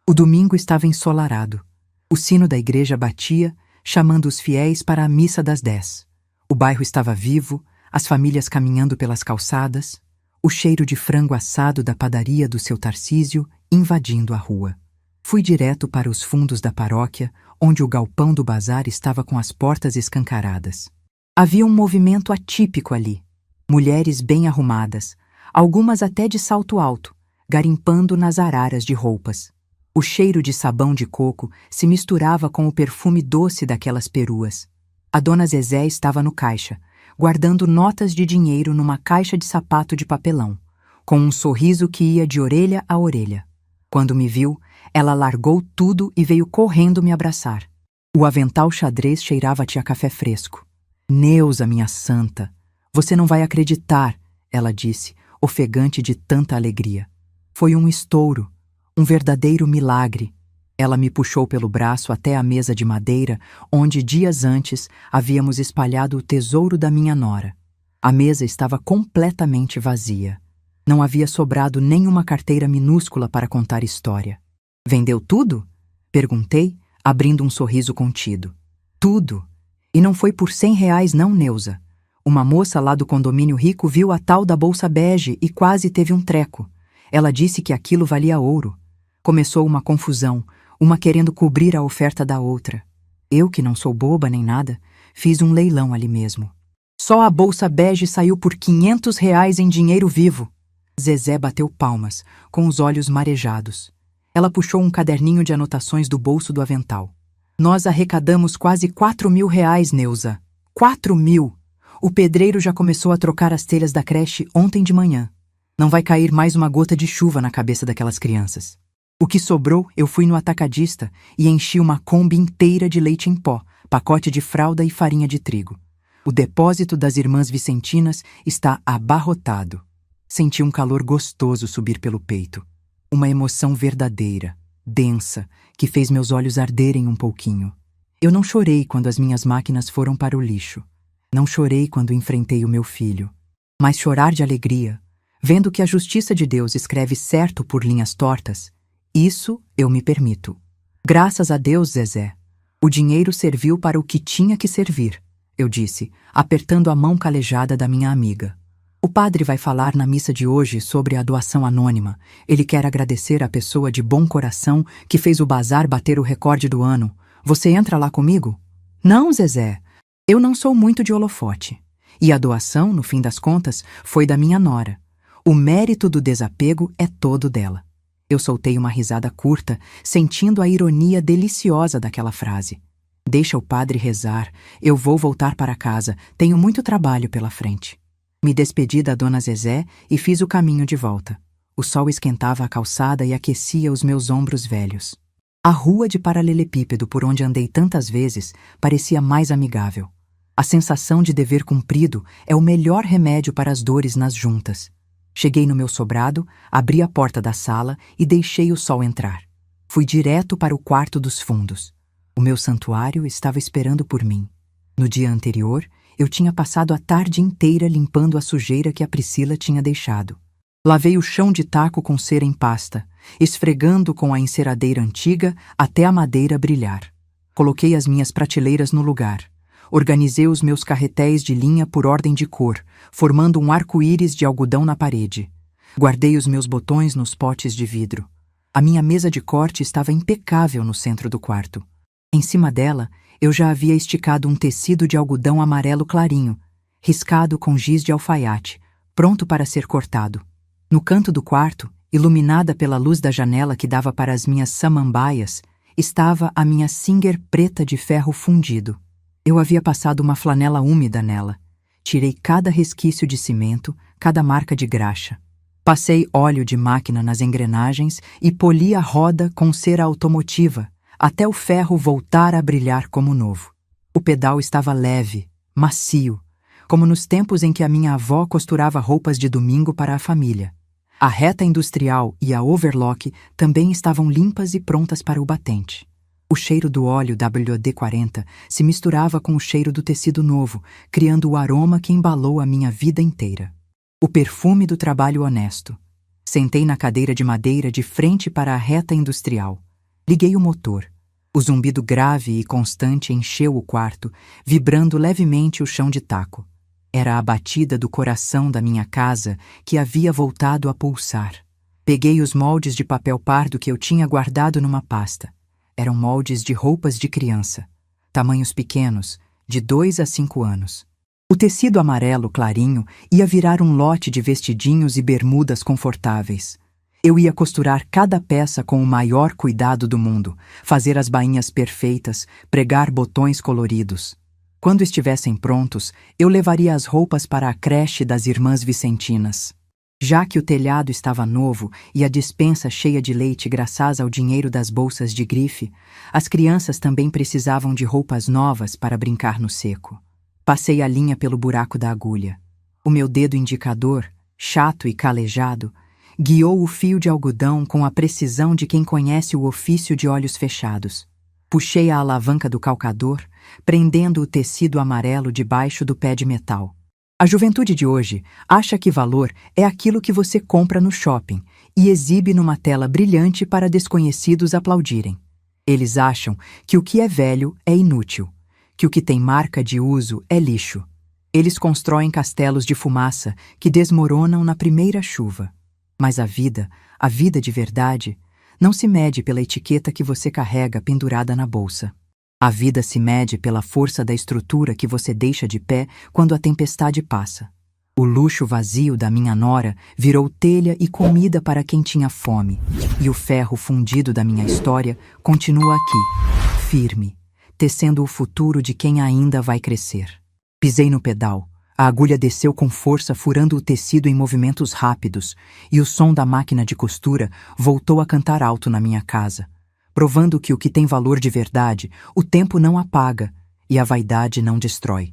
O domingo estava ensolarado. O sino da igreja batia, chamando os fiéis para a missa das 10. O bairro estava vivo, as famílias caminhando pelas calçadas, o cheiro de frango assado da padaria do seu Tarcísio invadindo a rua. Fui direto para os fundos da paróquia, onde o galpão do bazar estava com as portas escancaradas. Havia um movimento atípico ali. Mulheres bem arrumadas, algumas até de salto alto, garimpando nas araras de roupas. O cheiro de sabão de coco se misturava com o perfume doce daquelas peruas. A dona Zezé estava no caixa, guardando notas de dinheiro numa caixa de sapato de papelão, com um sorriso que ia de orelha a orelha. Quando me viu, ela largou tudo e veio correndo me abraçar. O avental xadrez cheirava-te a café fresco. Neuza, minha santa, você não vai acreditar, ela disse, ofegante de tanta alegria. Foi um estouro, um verdadeiro milagre. Ela me puxou pelo braço até a mesa de madeira, onde dias antes havíamos espalhado o tesouro da minha nora. A mesa estava completamente vazia. Não havia sobrado nenhuma carteira minúscula para contar história. Vendeu tudo? Perguntei, abrindo um sorriso contido. Tudo. E não foi por R$ 100 não, Neuza. Uma moça lá do condomínio rico viu a tal da bolsa bege e quase teve um treco. Ela disse que aquilo valia ouro. Começou uma confusão, uma querendo cobrir a oferta da outra. Eu, que não sou boba nem nada, fiz um leilão ali mesmo. Só a bolsa bege saiu por R$ 500 em dinheiro vivo. Zezé bateu palmas, com os olhos marejados. Ela puxou um caderninho de anotações do bolso do avental. Nós arrecadamos quase R$ 4.000, Neuza. 4.000! O pedreiro já começou a trocar as telhas da creche ontem de manhã. Não vai cair mais uma gota de chuva na cabeça daquelas crianças. O que sobrou, eu fui no atacadista e enchi uma Kombi inteira de leite em pó, pacote de fralda e farinha de trigo. O depósito das irmãs vicentinas está abarrotado. Senti um calor gostoso subir pelo peito. Uma emoção verdadeira, densa, que fez meus olhos arderem um pouquinho. Eu não chorei quando as minhas máquinas foram para o lixo. Não chorei quando enfrentei o meu filho. Mas chorar de alegria, vendo que a justiça de Deus escreve certo por linhas tortas, isso eu me permito. Graças a Deus, Zezé. O dinheiro serviu para o que tinha que servir, eu disse, apertando a mão calejada da minha amiga. O padre vai falar na missa de hoje sobre a doação anônima. Ele quer agradecer a pessoa de bom coração que fez o bazar bater o recorde do ano. Você entra lá comigo? Não, Zezé. Eu não sou muito de holofote. E a doação, no fim das contas, foi da minha nora. O mérito do desapego é todo dela. Eu soltei uma risada curta, sentindo a ironia deliciosa daquela frase. Deixa o padre rezar, eu vou voltar para casa, tenho muito trabalho pela frente. Me despedi da dona Zezé e fiz o caminho de volta. O sol esquentava a calçada e aquecia os meus ombros velhos. A rua de paralelepípedo por onde andei tantas vezes parecia mais amigável. A sensação de dever cumprido é o melhor remédio para as dores nas juntas. Cheguei no meu sobrado, abri a porta da sala e deixei o sol entrar. Fui direto para o quarto dos fundos. O meu santuário estava esperando por mim. No dia anterior, eu tinha passado a tarde inteira limpando a sujeira que a Priscila tinha deixado. Lavei o chão de taco com cera em pasta, esfregando com a enceradeira antiga até a madeira brilhar. Coloquei as minhas prateleiras no lugar. Organizei os meus carretéis de linha por ordem de cor, formando um arco-íris de algodão na parede. Guardei os meus botões nos potes de vidro. A minha mesa de corte estava impecável no centro do quarto. Em cima dela, eu já havia esticado um tecido de algodão amarelo clarinho, riscado com giz de alfaiate, pronto para ser cortado. No canto do quarto, iluminada pela luz da janela que dava para as minhas samambaias, estava a minha Singer preta de ferro fundido. Eu havia passado uma flanela úmida nela. Tirei cada resquício de cimento, cada marca de graxa. Passei óleo de máquina nas engrenagens e poli a roda com cera automotiva, até o ferro voltar a brilhar como novo. O pedal estava leve, macio, como nos tempos em que a minha avó costurava roupas de domingo para a família. A reta industrial e a overlock também estavam limpas e prontas para o batente. O cheiro do óleo WD-40 se misturava com o cheiro do tecido novo, criando o aroma que embalou a minha vida inteira. O perfume do trabalho honesto. Sentei na cadeira de madeira de frente para a reta industrial. Liguei o motor. O zumbido grave e constante encheu o quarto, vibrando levemente o chão de taco. Era a batida do coração da minha casa que havia voltado a pulsar. Peguei os moldes de papel pardo que eu tinha guardado numa pasta. Eram moldes de roupas de criança, tamanhos pequenos, de 2 a 5 anos. O tecido amarelo clarinho ia virar um lote de vestidinhos e bermudas confortáveis. Eu ia costurar cada peça com o maior cuidado do mundo, fazer as bainhas perfeitas, pregar botões coloridos. Quando estivessem prontos, eu levaria as roupas para a creche das irmãs Vicentinas. Já que o telhado estava novo e a despensa cheia de leite graças ao dinheiro das bolsas de grife, as crianças também precisavam de roupas novas para brincar no seco. Passei a linha pelo buraco da agulha. O meu dedo indicador, chato e calejado, guiou o fio de algodão com a precisão de quem conhece o ofício de olhos fechados. Puxei a alavanca do calcador, prendendo o tecido amarelo debaixo do pé de metal. A juventude de hoje acha que valor é aquilo que você compra no shopping e exibe numa tela brilhante para desconhecidos aplaudirem. Eles acham que o que é velho é inútil, que o que tem marca de uso é lixo. Eles constroem castelos de fumaça que desmoronam na primeira chuva. Mas a vida de verdade, não se mede pela etiqueta que você carrega pendurada na bolsa. A vida se mede pela força da estrutura que você deixa de pé quando a tempestade passa. O luxo vazio da minha nora virou telha e comida para quem tinha fome, e o ferro fundido da minha história continua aqui, firme, tecendo o futuro de quem ainda vai crescer. Pisei no pedal. A agulha desceu com força, furando o tecido em movimentos rápidos, e o som da máquina de costura voltou a cantar alto na minha casa, provando que o que tem valor de verdade, o tempo não apaga e a vaidade não destrói.